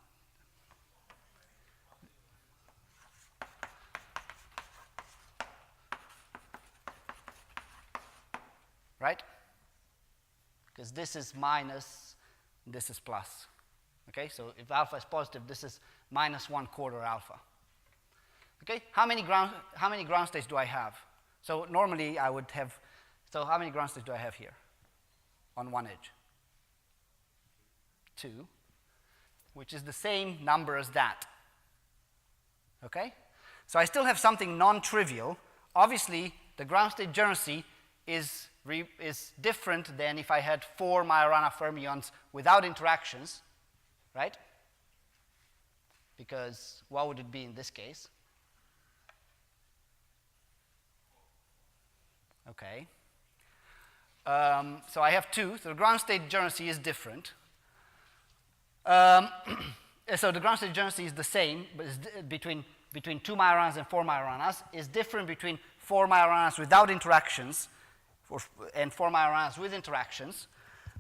Right? Because this is minus, this is plus. Okay, so if alpha is positive, this is minus 1/4 alpha. Okay, how many ground states do I have? So normally I would have, so how many ground states do I have here on one edge? 2, which is the same number as that. Okay, so I still have something non-trivial. Obviously, the ground state degeneracy is different than if I had 4 Majorana fermions without interactions, right? because what would it be in this case? Okay. So I have 2. So the ground state degeneracy is different. So the ground state degeneracy is the same, but it's between 2 Majoranas and 4 Majoranas. Is different between 4 Majoranas without interactions and 4 Majoranas with interactions.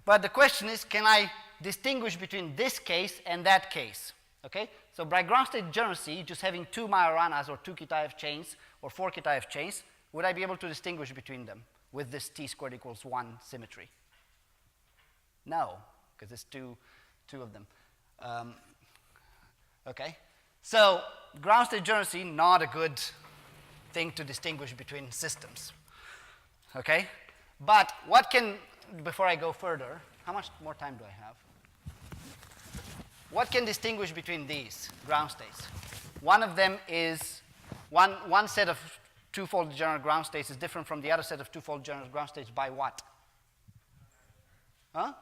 But the question is, can I distinguish between this case and that case? Okay? So by ground state degeneracy, just having 2 Majoranas or 2 Kitaev chains or 4 Kitaev chains, would I be able to distinguish between them with this t squared equals 1 symmetry? No, because it's two of them. Okay? So ground state degeneracy, not a good thing to distinguish between systems. Okay? But what can, before I go further, how much more time do I have? What can distinguish between these ground states? One of them is, one set of twofold degenerate ground states is different from the other set of twofold degenerate ground states by what? Huh?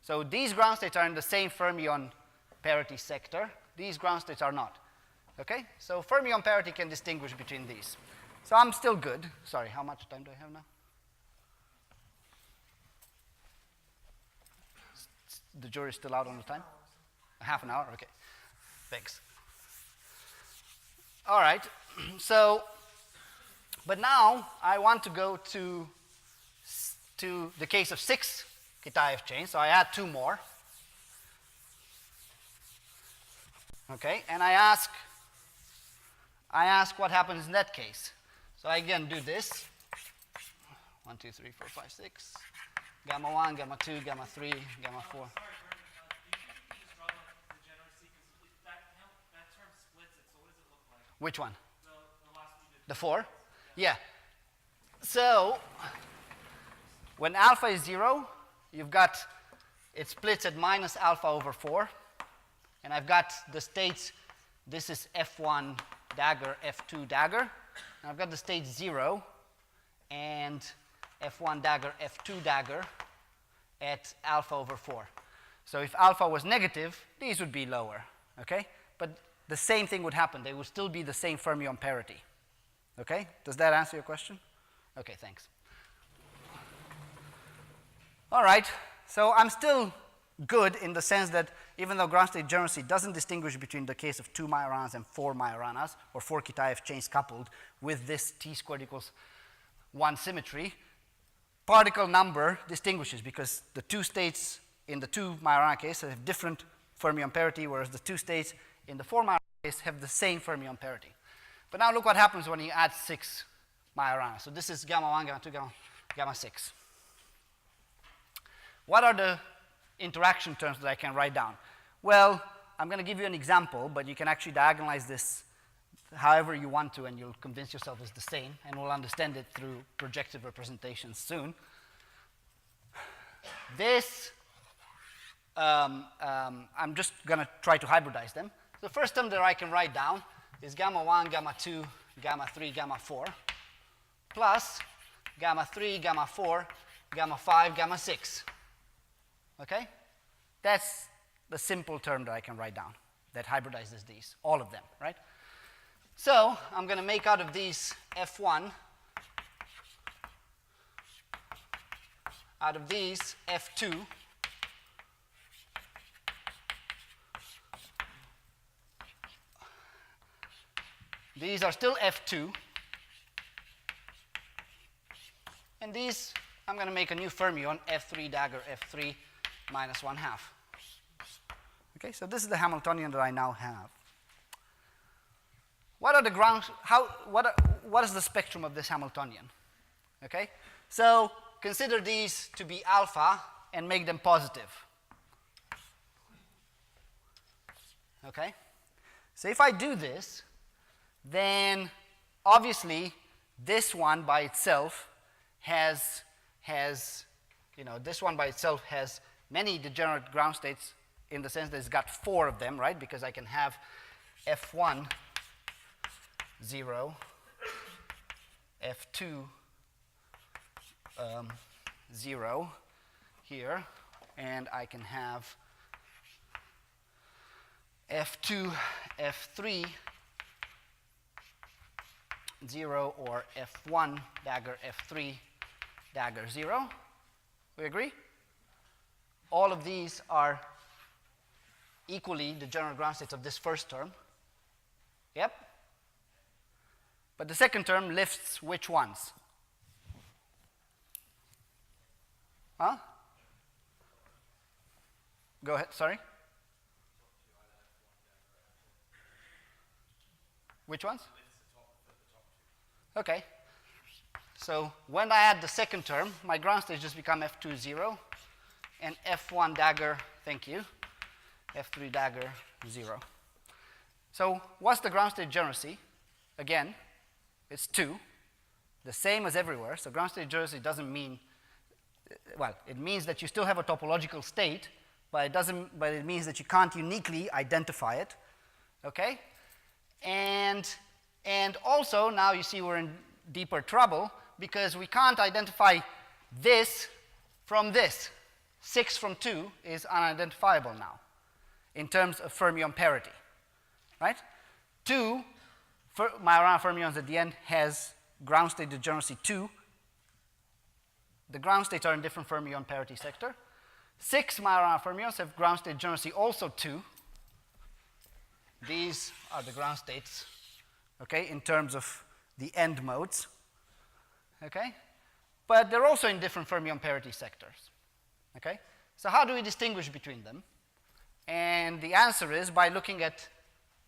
So these ground states are in the same fermion parity sector. These ground states are not. Okay? So fermion parity can distinguish between these. So I'm still good. Sorry, how much time do I have now? The jury's still out on the time? Half an hour? Okay. Thanks. All right. So, but now I want to go to the case of 6 Kitaev chains. So I add 2 more. Okay, and I ask what happens in that case. So I again do this. 1, 2, 3, 4, 5, 6. Gamma 1, gamma 2, gamma 3, gamma 4. Sorry, Bernevig, do you think you can just draw the degeneracy? Because that term splits it, so what does it look like? Which one? The last we did. The 4? Yeah. So when alpha is 0, you've got, it splits at minus alpha over 4. And I've got the states, this is F1 dagger, F2 dagger. And I've got the states 0 and F1 dagger, F2 dagger at alpha over 4. So if alpha was negative, these would be lower, okay? But the same thing would happen. They would still be the same fermion parity, okay? Does that answer your question? Okay, thanks. All right, so I'm still good in the sense that even though ground state degeneracy doesn't distinguish between the case of 2 Majoranas and 4 Majoranas, or 4 Kitaev chains coupled with this t squared equals 1 symmetry, particle number distinguishes because the 2 states in the 2 Majorana case have different fermion parity, whereas the 2 states in the 4 Majorana case have the same fermion parity. But now look what happens when you add 6 Majorana. So this is gamma 1, gamma 2, gamma 6. What are the interaction terms that I can write down? Well, I'm going to give you an example, but you can actually diagonalize this however you want to, and you'll convince yourself it's the same, and we'll understand it through projective representations soon. This, I'm just going to try to hybridize them. The first term that I can write down is gamma 1, gamma 2, gamma 3, gamma 4, plus gamma 3, gamma 4, gamma 5, gamma 6. Okay? That's the simple term that I can write down that hybridizes these, all of them, right? So I'm going to make out of these F1, out of these F2, these are still F2, and these I'm going to make a new fermion, F3 dagger, F3 minus 1/2. Okay, so this is the Hamiltonian that I now have. What are the grounds, what is the spectrum of this Hamiltonian? Okay, so consider these to be alpha and make them positive. Okay, so if I do this, then obviously this one by itself has, this one by itself has many degenerate ground states in the sense that it's got 4 of them, right? Because I can have F1, 0, F2, 0 here, and I can have F2, F3, 0, or F1, dagger F3, dagger 0. We agree? All of these are equally the general ground states of this first term. Yep. But the second term lifts which ones? Huh? Go ahead, sorry. Which ones? Okay. So when I add the second term, my ground states just become F2, 0, and F1 dagger, thank you, F3 dagger 0. So what's the ground state generacy? Again, it's 2, the same as everywhere. So ground state generacy doesn't mean, well, it means that you still have a topological state, but it means that you can't uniquely identify it. Okay? And also now you see we're in deeper trouble because we can't identify this from this. 6 from 2 is unidentifiable now in terms of fermion parity, right? 2 Majorana fermions at the end has ground state degeneracy 2. The ground states are in different fermion parity sector. 6 Majorana fermions have ground state degeneracy also 2. These are the ground states, okay, in terms of the end modes, okay? But they're also in different fermion parity sectors, okay? So how do we distinguish between them? And the answer is by looking at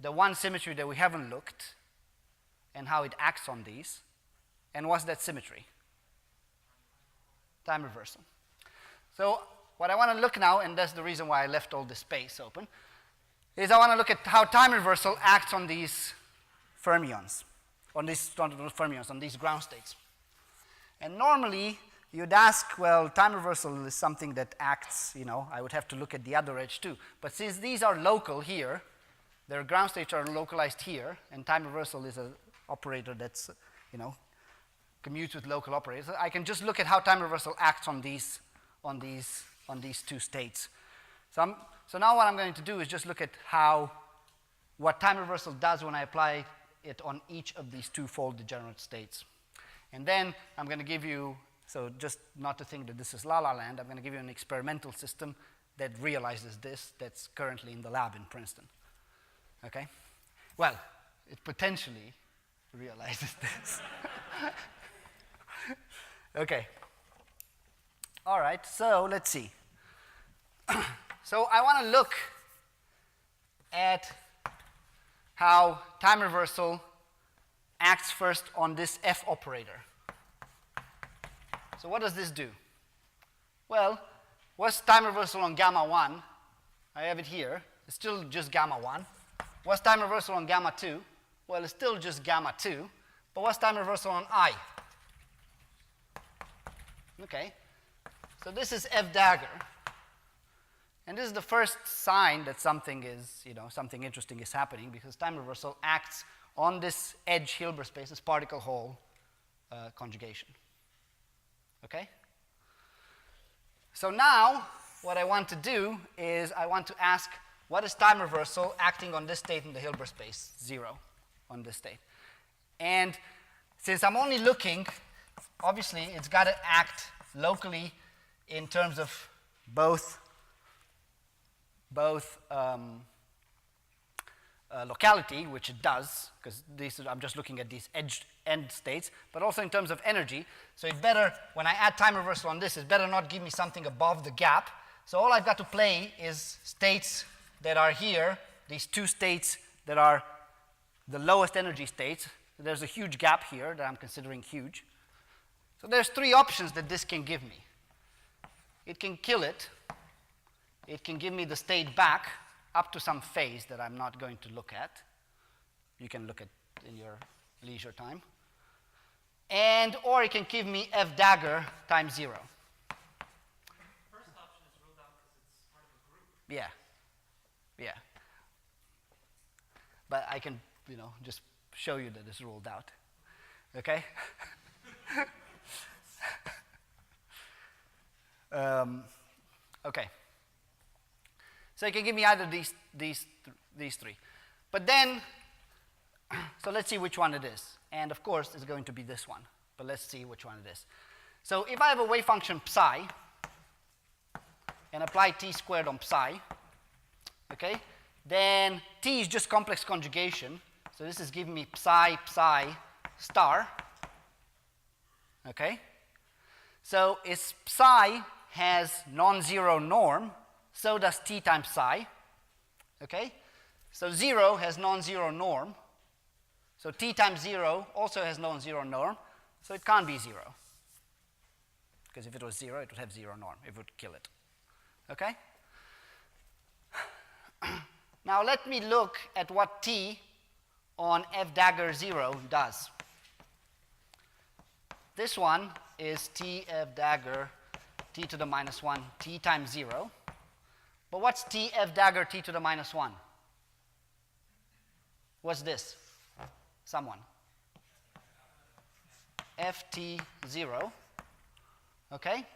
the one symmetry that we haven't looked and how it acts on these. And what's that symmetry? Time reversal. So what I want to look now, and that's the reason why I left all this space open, is I want to look at how time reversal acts on these fermions, on these ground states. And normally, you'd ask, well, time reversal is something that acts, you know, I would have to look at the other edge too. But since these are local here, their ground states are localized here, and time reversal is an operator that's, you know, commutes with local operators, I can just look at how time reversal acts on these two states. So now what I'm going to do is just look at what time reversal does when I apply it on each of these two-fold degenerate states. And then I'm going to give you, so just not to think that this is la-la land, I'm going to give you an experimental system that realizes this, that's currently in the lab in Princeton. Okay? Well, it potentially realizes this. Okay. All right, so let's see. So I want to look at how time reversal acts first on this F operator. So what does this do? Well, what's time reversal on gamma 1? I have it here. It's still just gamma 1. What's time reversal on gamma 2? Well, it's still just gamma 2. But what's time reversal on I? Okay. So this is F dagger. And this is the first sign that something is, you know, something interesting is happening because time reversal acts on this edge Hilbert space, this particle hole conjugation. Okay? So now what I want to do is I want to ask what is time reversal acting on this state in the Hilbert space, 0 on this state. And since I'm only looking, obviously it's got to act locally in terms of both locality, which it does, because I'm just looking at these end states, but also in terms of energy. So it better, when I add time reversal on this, it better not give me something above the gap. So all I've got to play is states that are here, these two states that are the lowest energy states. There's a huge gap here that I'm considering huge. So there's 3 options that this can give me. It can kill it. It can give me the state back up to some phase that I'm not going to look at. You can look at in your leisure time. Or it can give me F dagger times 0. First option is ruled out because it's part of a group. Yeah. Yeah. But I can, you know, just show you that it's ruled out. Okay? Okay. So you can give me either these these three. But then, so let's see which one it is. And of course, it's going to be this one. But let's see which one it is. So if I have a wave function psi, and apply t squared on psi, okay, then t is just complex conjugation. So this is giving me psi, psi star. Okay? So if psi has non-zero norm, so does t times psi. Okay? So 0 has non-zero norm. So t times 0 also has non-zero norm. So it can't be 0. Because if it was 0, it would have 0 norm. It would kill it. Okay? Now let me look at what t on f dagger 0 does. This one is t f dagger t to the minus 1 t times 0. But what's t f dagger t to the minus 1? What's this? Someone. ft0. Okay?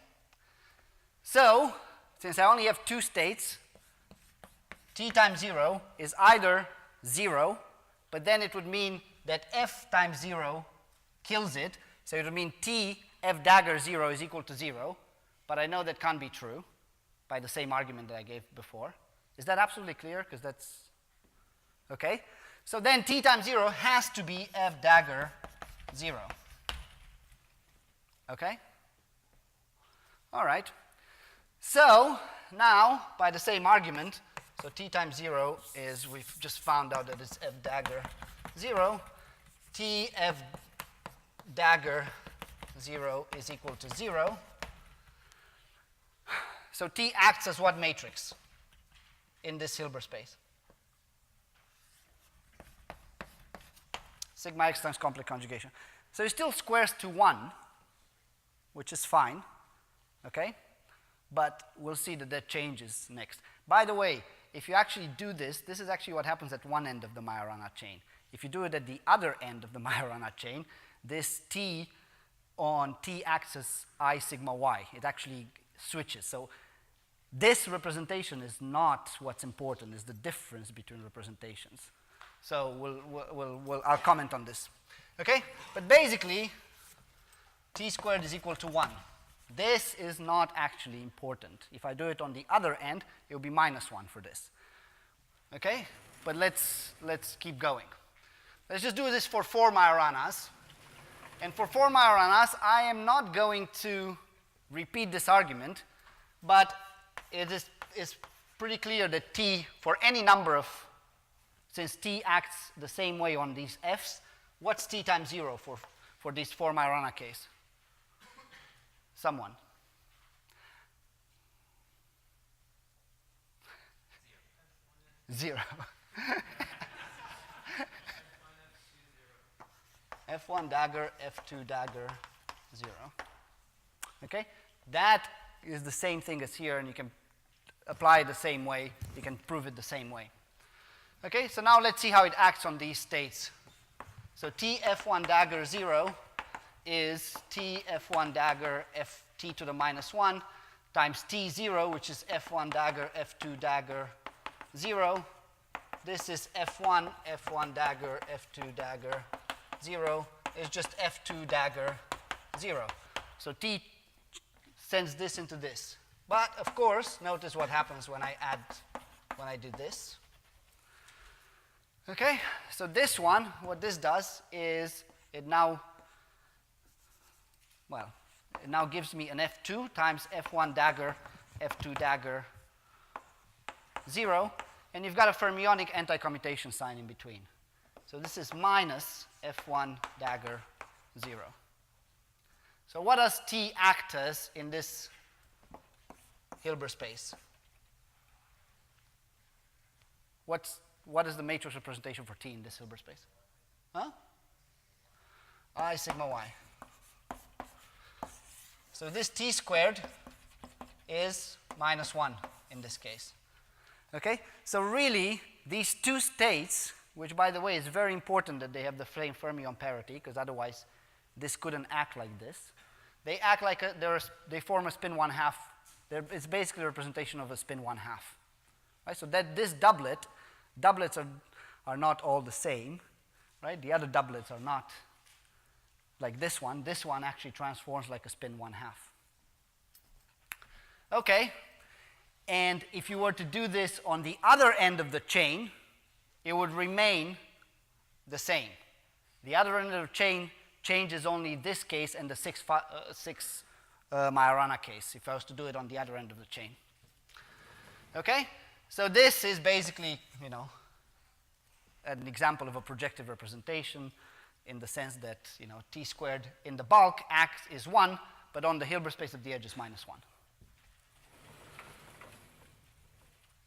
So, since I only have two states, t times 0 is either 0, but then it would mean that f times 0 kills it. So it would mean t f dagger 0 is equal to 0. But I know that can't be true by the same argument that I gave before. Is that absolutely clear? Because that's okay. So then t times 0 has to be f dagger 0. Okay? All right. So now, by the same argument, so t times 0 is, we've just found out that it's f dagger 0. T f dagger 0 is equal to 0. So T acts as what matrix in this Hilbert space? Sigma x times complex conjugation. So it still squares to 1, which is fine, okay? But we'll see that that changes next. By the way, if you actually do this, this is actually what happens at one end of the Majorana chain. If you do it at the other end of the Majorana chain, this T on T acts as I sigma y. It actually switches. So this representation is not what's important, it's the difference between representations. So I'll comment on this. Okay? But basically, t squared is equal to 1. This is not actually important. If I do it on the other end, it will be minus 1 for this. Okay? But let's keep going. Let's just do this for 4 Majoranas. And for 4 Majoranas, I am not going to repeat this argument, but it is pretty clear that t, for any number of, since t acts the same way on these f's, what's t times 0 for this 4 Majorana case? Someone. 0. f1 dagger, f2 dagger, 0. Okay? That is the same thing as here, and you can apply it the same way. You can prove it the same way. Okay? So now let's see how it acts on these states. So t f1 dagger 0 is t f1 dagger ft to the minus 1 times t0, which is f1 dagger f2 dagger 0. This is f1 dagger f2 dagger 0 is just f2 dagger 0. So t sends this into this. But of course, notice what happens when I do this. Okay, so this one, what this does is it now gives me an f2 times f1 dagger f2 dagger 0, and you've got a fermionic anti-commutation sign in between. So this is minus f1 dagger 0. So what does t act as in this Hilbert space? What is the matrix representation for t in this Hilbert space? Huh? I sigma y. So this t squared is minus 1 in this case. Okay? So really, these two states, which by the way is very important that they have the same fermion parity, because otherwise this couldn't act like this. They act like they form a spin 1/2. It's basically a representation of a spin 1/2. Right? So that this doublet Doublets are not all the same, right? The other doublets are not like this one. This one actually transforms like a spin 1/2. Okay, and if you were to do this on the other end of the chain, it would remain the same. The other end of the chain changes only this case and the 6 Majorana case, if I was to do it on the other end of the chain. Okay, so this is basically, an example of a projective representation in the sense that, t squared in the bulk is 1, but on the Hilbert space of the edge is -1.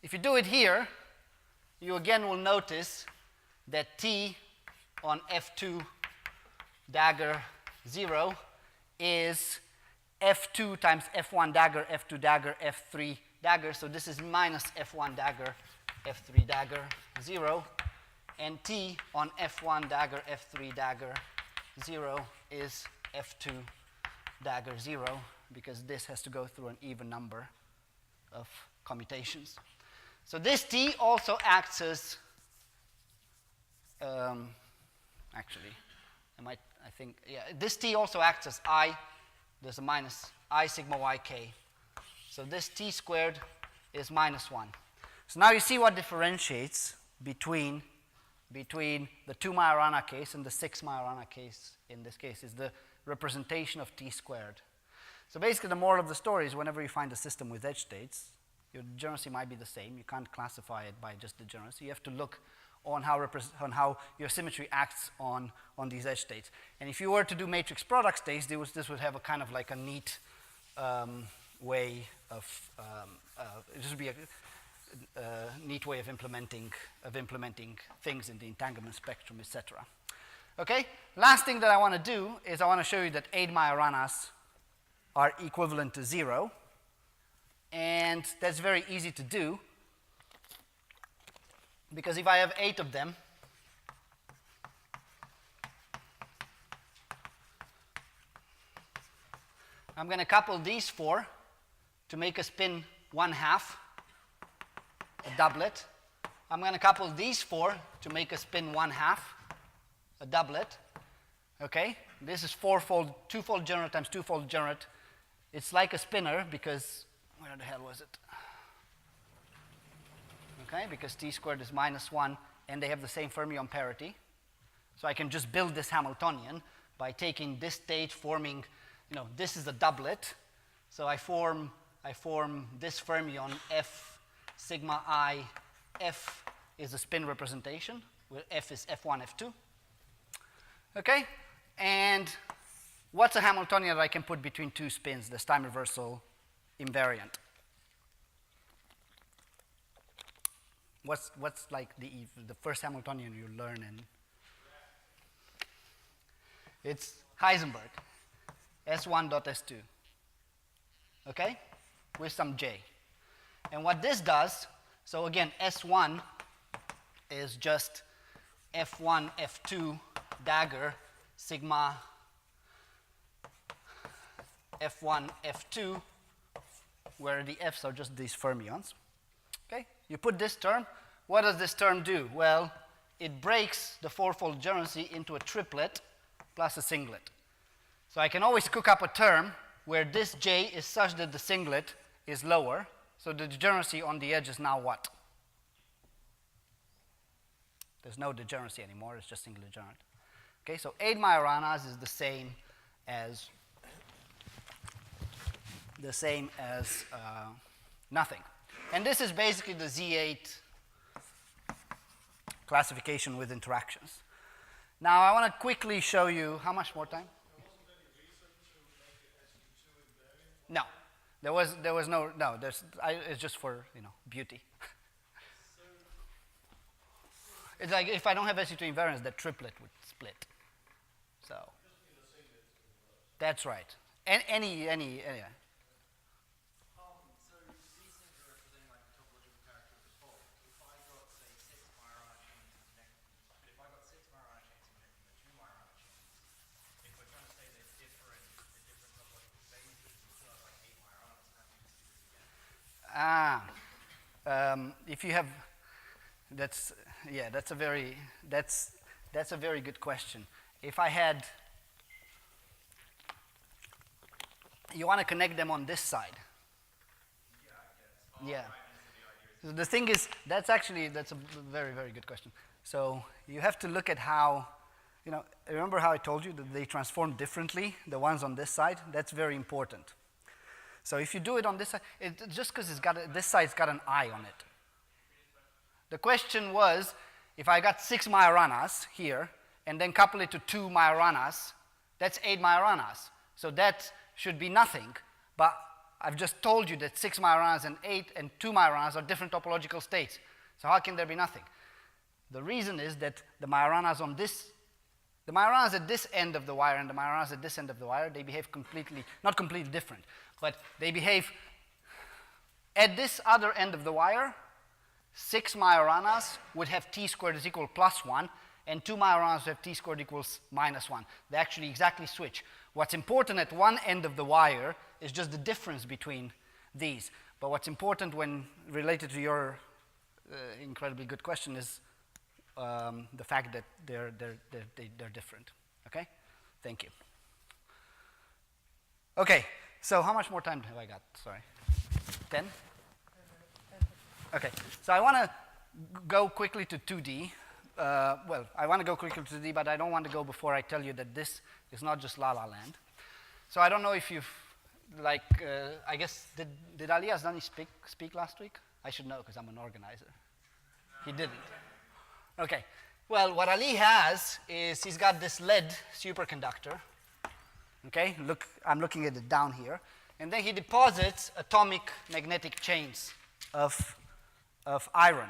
If you do it here, you again will notice that t on F2 dagger 0 is F2 times F1 dagger, F2 dagger, F3 dagger. So this is minus F1 dagger, F3 dagger 0. And t on F1 dagger, F3 dagger 0 is F2 dagger 0, because this has to go through an even number of commutations. So this t also acts as, this t also acts as I, there's a minus I sigma yk. So this t squared is -1. So now you see what differentiates between the 2 Majorana case and the 6 Majorana case in this case is the representation of t squared. So basically the moral of the story is whenever you find a system with edge states, your degeneracy might be the same. You can't classify it by just degeneracy. You have to look on how your symmetry acts on these edge states. And if you were to do matrix product states, this would have a kind of like a neat way of, this would be a neat way of implementing things in the entanglement spectrum, etc. Okay, last thing that I want to do is I want to show you that 8 Majoranas are equivalent to 0, and that's very easy to do, because if I have 8 of them, I'm going to couple these 4 to make a spin 1/2, a doublet. I'm going to couple these 4 to make a spin 1/2, a doublet. Okay, this is twofold degenerate times twofold degenerate. It's like a spinner because, where the hell was it? Okay, because t squared is -1 and they have the same fermion parity. So I can just build this Hamiltonian by taking this state, forming, this is a doublet. So I form this fermion F sigma I. F is a spin representation, where F is F1, F2. Okay, and what's a Hamiltonian that I can put between two spins, this time reversal invariant? What's like the first Hamiltonian you learn in? It's Heisenberg, S1 dot S2, okay, with some J. And what this does, so again, S1 is just F1, F2 dagger sigma F1, F2, where the F's are just these fermions. Okay, you put this term. What does this term do? Well, it breaks the fourfold degeneracy into a triplet plus a singlet. So I can always cook up a term where this J is such that the singlet is lower. So the degeneracy on the edge is now what? There's no degeneracy anymore. It's just single degenerate. Okay, so 8 Majoranas is the same as nothing. And this is basically the Z8 classification with interactions. Now I want to quickly show you, how much more time? No, there was no, it's just for, beauty. It's like if I don't have SU2 invariance, that triplet would split. So that's right. Any. So these things are representing like topological character of the fault. If I got, say, 6 Majorana chains connected, if I got 6 Majorana chains connecting the 2 Majorana chains, if we're trying to say they're different, the different topological phases, we still have like 8 Majoranas, how do you do this again? If you have, That's a very good question. If I had, you want to connect them on this side. Yeah. So the thing is, that's a very, very good question. So you have to look at how, remember how I told you that they transform differently, the ones on this side? That's very important. So if you do it on this side, just because this side's got an eye on it. The question was, if I got 6 Majoranas here, and then couple it to 2 Majoranas, that's 8 Majoranas. So that should be nothing, but I've just told you that 6 Majoranas and 8 and 2 Majoranas are different topological states. So how can there be nothing? The reason is that the Majoranas at this end of the wire and the Majoranas at this end of the wire, they behave not completely different, but they behave at this other end of the wire. 6 Majoranas would have t squared is equal plus 1, and 2 Majoranas would have t squared equals minus 1. They actually exactly switch. What's important at one end of the wire is just the difference between these. But what's important when related to your incredibly good question is the fact that they're different. Okay? Thank you. Okay, so how much more time have I got? Sorry. 10? Okay, so I want to go quickly to 2D. I want to go quickly to 2D, but I don't want to go before I tell you that this is not just La La Land. So I don't know if you've, I guess, did Ali Asdani speak last week? I should know because I'm an organizer. He didn't. Okay, well, what Ali has is he's got this lead superconductor. Okay, I'm looking at it down here. And then he deposits atomic magnetic chains of iron.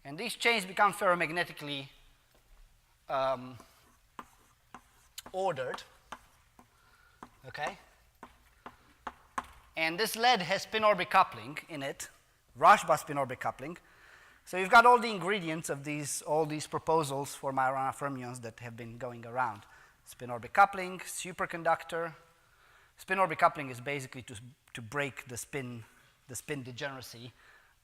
And these chains become ferromagnetically ordered. Okay? And this lead has spin-orbit coupling in it, Rashba spin-orbit coupling. So you've got all the ingredients of all these proposals for Majorana fermions that have been going around. Spin-orbit coupling, superconductor. Spin-orbit coupling is basically to break the spin degeneracy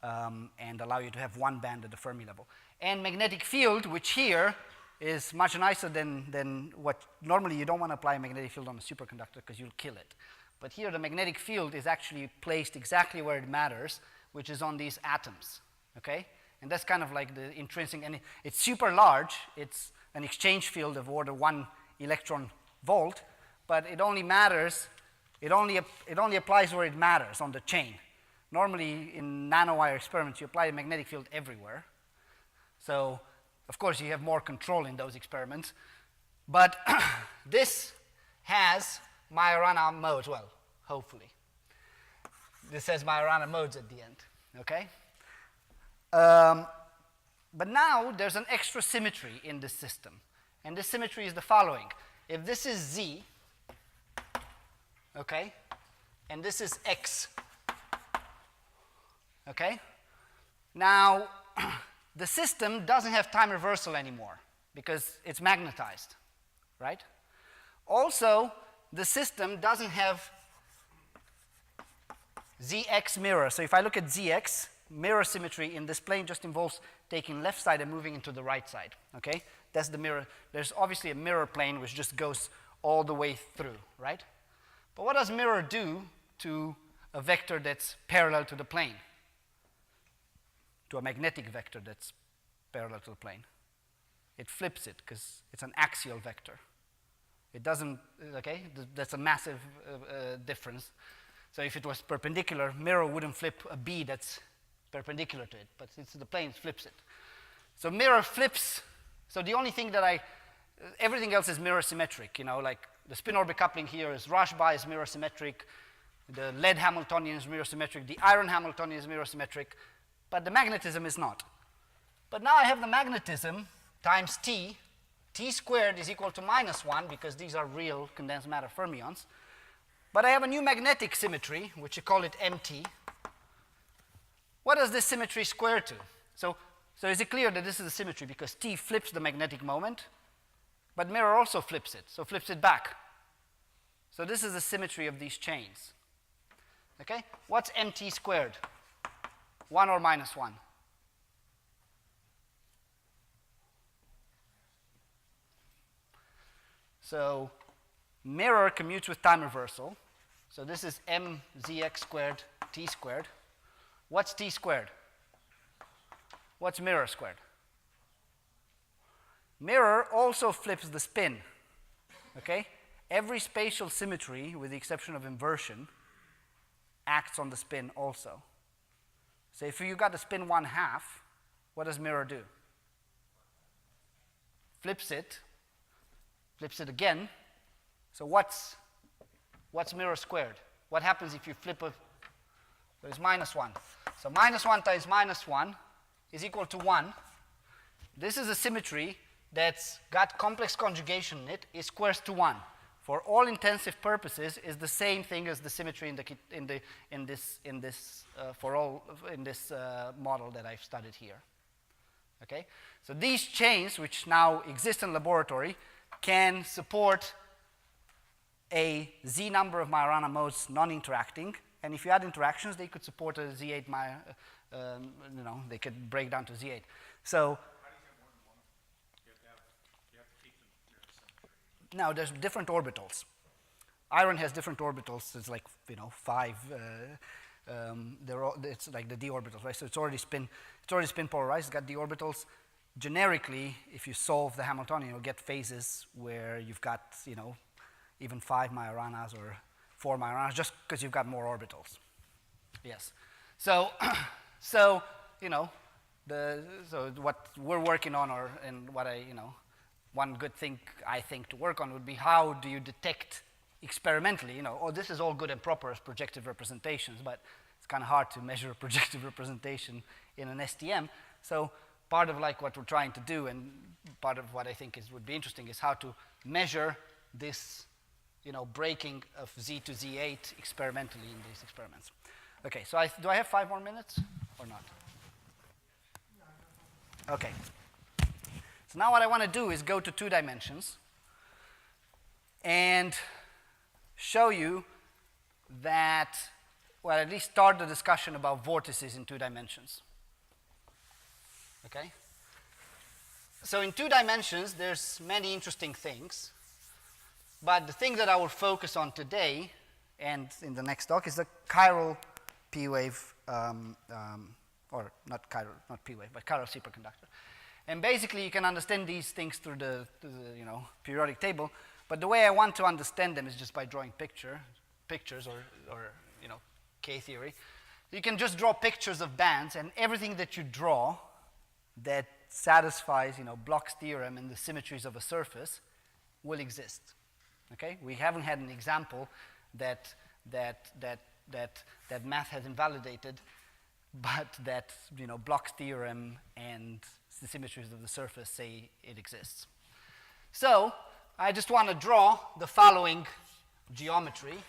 and allow you to have one band at the Fermi level. And magnetic field, which here is much nicer than what normally you don't want to apply a magnetic field on a superconductor because you'll kill it. But here the magnetic field is actually placed exactly where it matters, which is on these atoms. Okay? And that's kind of like the intrinsic, and it's super large. It's an exchange field of order 1 electron volt, but it only matters, it only applies where it matters on the chain. Normally in nanowire experiments, you apply a magnetic field everywhere. So, of course, you have more control in those experiments. But this has Majorana modes, well, hopefully. This has Majorana modes at the end, okay? But now there's an extra symmetry in this system. And this symmetry is the following. If this is Z, okay, and this is X, okay, now the system doesn't have time reversal anymore because it's magnetized, right? Also, the system doesn't have ZX mirror. So if I look at ZX, mirror symmetry in this plane just involves taking left side and moving into the right side, okay? That's the mirror. There's obviously a mirror plane which just goes all the way through, right? But what does mirror do to a vector that's parallel to the plane? To a magnetic vector that's parallel to the plane? It flips it because it's an axial vector. It doesn't, okay? That's a massive difference. So if it was perpendicular, mirror wouldn't flip a B that's perpendicular to it, but since the plane flips it. So mirror flips, so the only thing that everything else is mirror symmetric, you know, like the spin-orbit coupling here is Rashba is mirror symmetric, the lead Hamiltonian is mirror symmetric, the iron Hamiltonian is mirror symmetric, but the magnetism is not. But now I have the magnetism times T squared is equal to -1 because these are real condensed matter fermions. But I have a new magnetic symmetry, which you call it MT. What does this symmetry square to? So is it clear that this is a symmetry because T flips the magnetic moment, but mirror also flips it, so flips it back. So this is the symmetry of these chains. Okay? What's MT squared? 1 or -1? So mirror commutes with time reversal. So this is mzx squared t squared. What's t squared? What's mirror squared? Mirror also flips the spin. Okay? Every spatial symmetry, with the exception of inversion, acts on the spin also. So if you got the spin 1/2, what does mirror do? Flips it again. So what's mirror squared? What happens if you flip a, there's -1. So -1 times -1 is equal to 1. This is a symmetry that's got complex conjugation in it, is squares to 1. For all intensive purposes, is the same thing as the symmetry in this model that I've studied here. Okay, so these chains, which now exist in laboratory, can support a z number of Majorana modes non-interacting, and if you add interactions, they could support a z8 they could break down to z8. So now there's different orbitals. Iron has different orbitals. It's like 5. It's like the d orbitals, right? So it's already spin polarized. It's got d orbitals. Generically, if you solve the Hamiltonian, you'll get phases where you've got even 5 Majoranas or 4 Majoranas, just because you've got more orbitals. Yes. So so what we're working on, one good thing I think to work on would be how do you detect experimentally, this is all good and proper as projective representations, but it's kind of hard to measure a projective representation in an STM. So part of what we're trying to do, and part of what I think would be interesting, is how to measure this, breaking of Z to Z8 experimentally in these experiments. Okay, so do I have 5 more minutes or not? Okay. So now what I want to do is go to 2 dimensions and show you that, well, at least start the discussion about vortices in 2 dimensions. Okay? So in 2 dimensions, there's many interesting things, but the thing that I will focus on today and in the next talk is the chiral P-wave, or not P-wave, but chiral superconductor. And basically, you can understand these things through the periodic table. But the way I want to understand them is just by drawing pictures or K-theory. You can just draw pictures of bands, and everything that you draw that satisfies Bloch's theorem and the symmetries of a surface will exist. Okay, we haven't had an example that math has invalidated, but that Bloch's theorem and the symmetries of the surface say it exists. So I just want to draw the following geometry: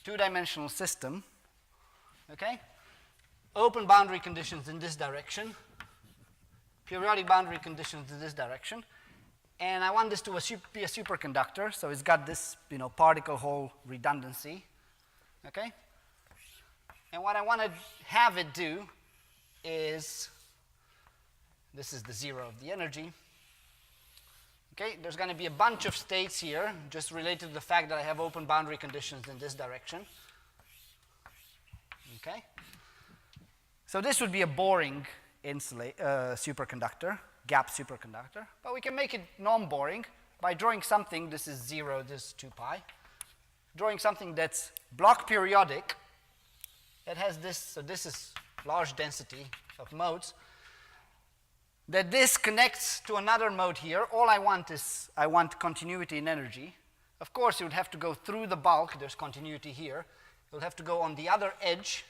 2-dimensional system. Okay, open boundary conditions in this direction, periodic boundary conditions in this direction, and I want this to be a superconductor. So it's got this particle hole redundancy. Okay. And what I want to have it do is, this is the 0 of the energy. Okay, there's going to be a bunch of states here, just related to the fact that I have open boundary conditions in this direction. Okay. So this would be a boring superconductor, gap superconductor. But we can make it non-boring by drawing something, this is 0, this is 2 pi. Drawing something that's Bloch periodic, that has this, so this is large density of modes, that this connects to another mode here. All I want is, I want continuity in energy. Of course, you would have to go through the bulk. There's continuity here. You'll have to go on the other edge.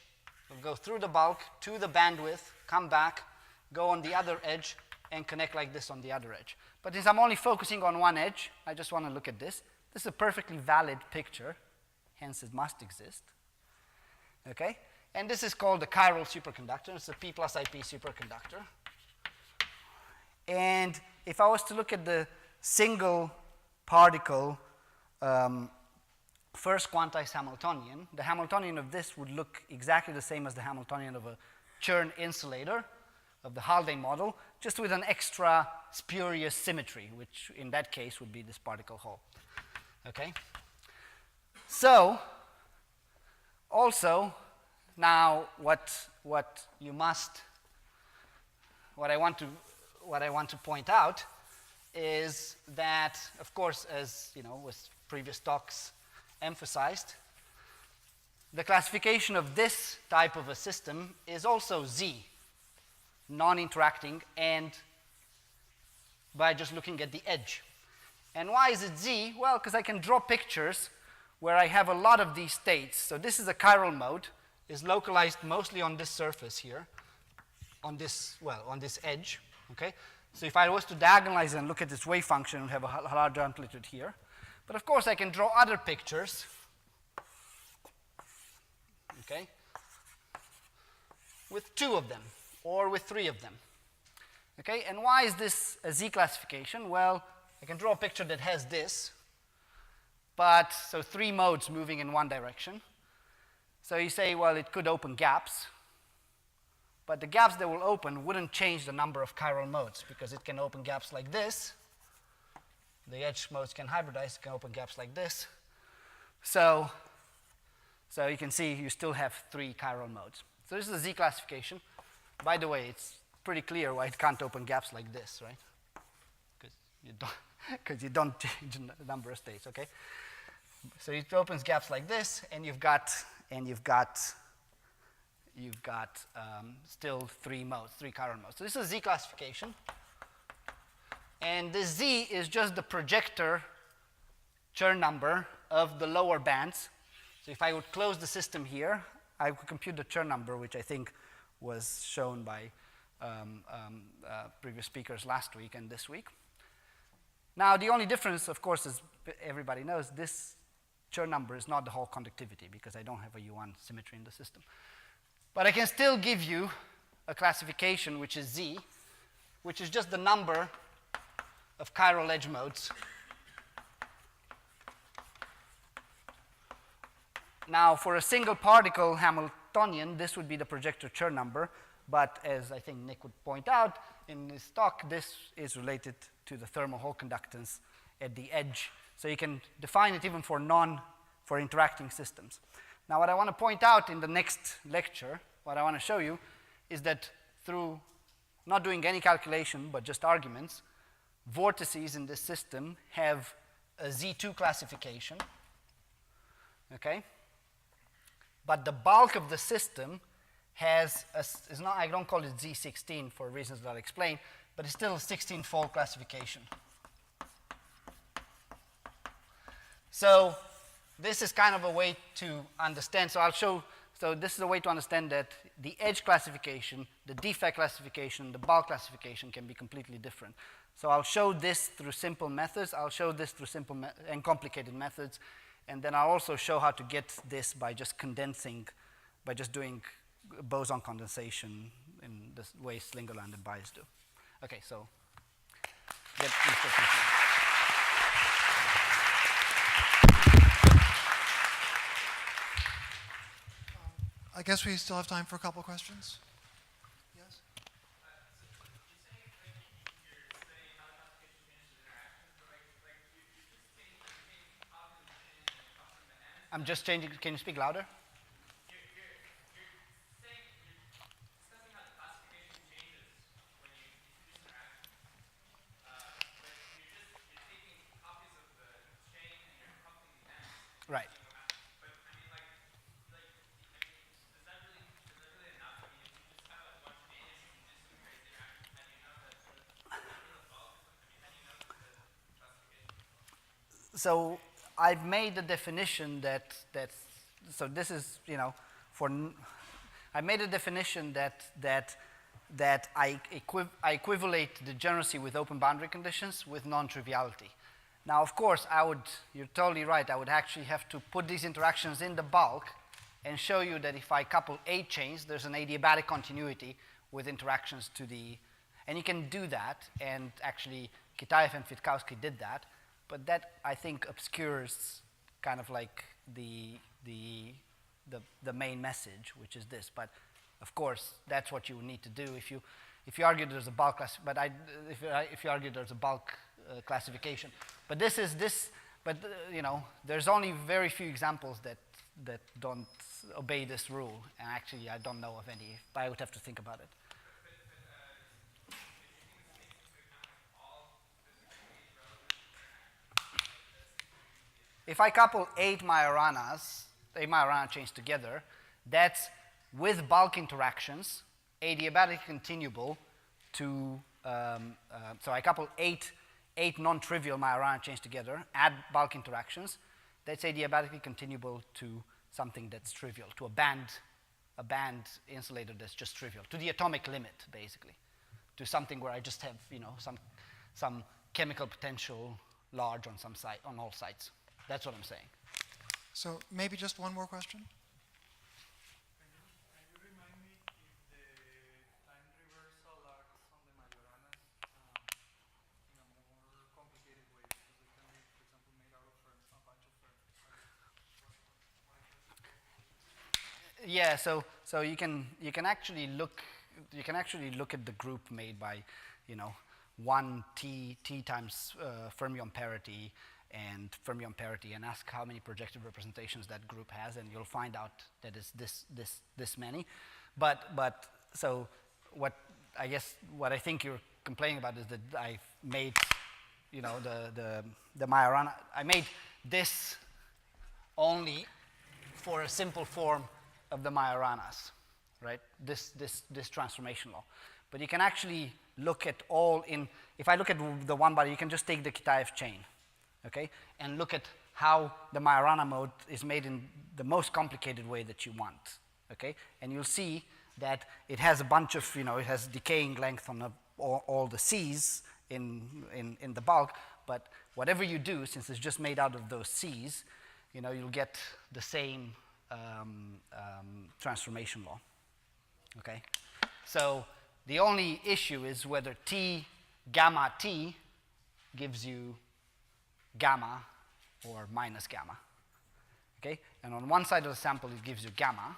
You'll go through the bulk to the bandwidth, come back, go on the other edge, and connect like this on the other edge. But since I'm only focusing on one edge, I just want to look at this. This is a perfectly valid picture, hence it must exist. Okay? And this is called the chiral superconductor. It's a P plus IP superconductor. And if I was to look at the single particle first quantized Hamiltonian, the Hamiltonian of this would look exactly the same as the Hamiltonian of a Chern insulator. of the Haldane model, just with an extra spurious symmetry, which in that case would be this particle Hall. Okay? So, also, now what I want to point out is that, of course, as with previous talks emphasized, the classification of this type of a system is also Z, non-interacting, and by just looking at the edge. And why is it Z? Well, because I can draw pictures where I have a lot of these states. So this is a chiral mode, is localized mostly on this surface here, on this edge, okay? So if I was to diagonalize and look at this wave function, I would have a larger amplitude here. But of course, I can draw other pictures, okay, with 2 of them, or with 3 of them, okay? And why is this a Z classification? Well, I can draw a picture that has this, but, so 3 modes moving in one direction. So you say, well, it could open gaps, but the gaps that will open wouldn't change the number of chiral modes, because it can open gaps like this. The edge modes can hybridize, it can open gaps like this. So you can see you still have 3 chiral modes. So this is a Z classification. By the way, it's pretty clear why it can't open gaps like this, right? Because you don't change the number of states, okay? So it opens gaps like this, and you've got still 3 modes, 3 chiral modes. So this is a Z classification. And this Z is just the projector Chern number of the lower bands. So if I would close the system here, I could compute the Chern number, which I think was shown by previous speakers last week and this week. Now, the only difference, of course, as everybody knows, this Chern number is not the whole conductivity, because I don't have a U1 symmetry in the system. But I can still give you a classification which is Z, which is just the number of chiral edge modes. Now, for a single particle Hamiltonian, this would be the projector Chern number, but as I think Nick would point out in his talk, this is related to the thermal Hall conductance at the edge. So you can define it even for interacting systems. Now, what I want to point out in the next lecture, what I want to show you, is that through not doing any calculation, but just arguments, vortices in this system have a Z2 classification, okay? But the bulk of the system has, I don't call it Z16 for reasons that I'll explain, but it's still a 16-fold classification. So this is kind of a way to understand. So this is a way to understand that the edge classification, the defect classification, the bulk classification can be completely different. So I'll show this through simple methods. I'll show this through simple and complicated methods. And then I'll also show how to get this by just condensing, by just doing boson condensation in the way Slingerland and Bias do. Okay, so get I guess we still have time for a couple questions. Yes? I'm just changing. Can you speak louder? Right. But I mean, like, is that really enough? I mean, if you just have a bunch of data and you just do crazy interactions, how do you know that the bulk? I mean, how do you know that the classification? So I've made the definition that so this is I made a definition that I equivalate degeneracy with open boundary conditions with non-triviality. Now, of course, you're totally right, I would actually have to put these interactions in the bulk and show you that if I couple 8 chains, there's an adiabatic continuity with interactions to the, and you can do that, and actually Kitaev and Witkowski did that, but that, I think, obscures kind of like the main message, which is this. But of course, that's what you need to do if you argue there's a bulk class, but if you argue there's a bulk classification. But you know, there's only very few examples that don't obey this rule, and actually I don't know of any, but I would have to think about it. If I couple 8 Majorana chains together, that's with bulk interactions, adiabatically continuable to, so I couple eight non-trivial Majorana chains together, add bulk interactions, that's adiabatically continuable to something that's trivial, to a band insulator that's just trivial, to the atomic limit, basically, to something where I just have, you know, some chemical potential large on some site, on all sites. That's what I'm saying. So maybe just one more question? Can you remind me if the time reversal acts on the Majoranas in a more complicated way? Because they can be, for example, made out of a bunch of ferns. Yeah, so you can actually look at the group made by, you know, 1 t times fermion parity and fermion parity, and ask how many projective representations that group has, and you'll find out that it's this many. But so what I think you're complaining about is that I made, you know, the Majorana. I made this only for a simple form of the Majoranas, right? This transformation law. But you can actually look at all in. If I look at the one body, you can just take the Kitaev chain. Okay, and look at how the Majorana mode is made in the most complicated way that you want. Okay, and you'll see that it has a bunch of, you know, it has decaying length on all the C's in the bulk, but whatever you do, since it's just made out of those C's, you know, you'll get the same transformation law. Okay, so the only issue is whether T gamma T gives you gamma or minus gamma, okay? And on one side of the sample, it gives you gamma,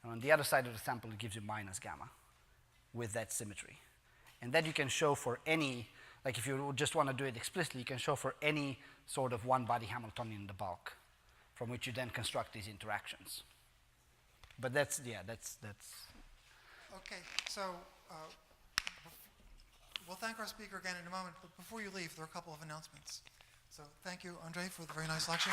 and on the other side of the sample, it gives you minus gamma with that symmetry. And that you can show for any, like if you just want to do it explicitly, you can show for any sort of one-body Hamiltonian in the bulk, from which you then construct these interactions. But that's. Okay, so we'll thank our speaker again in a moment, but before you leave, there are a couple of announcements. So thank you, Andre, for the very nice lecture.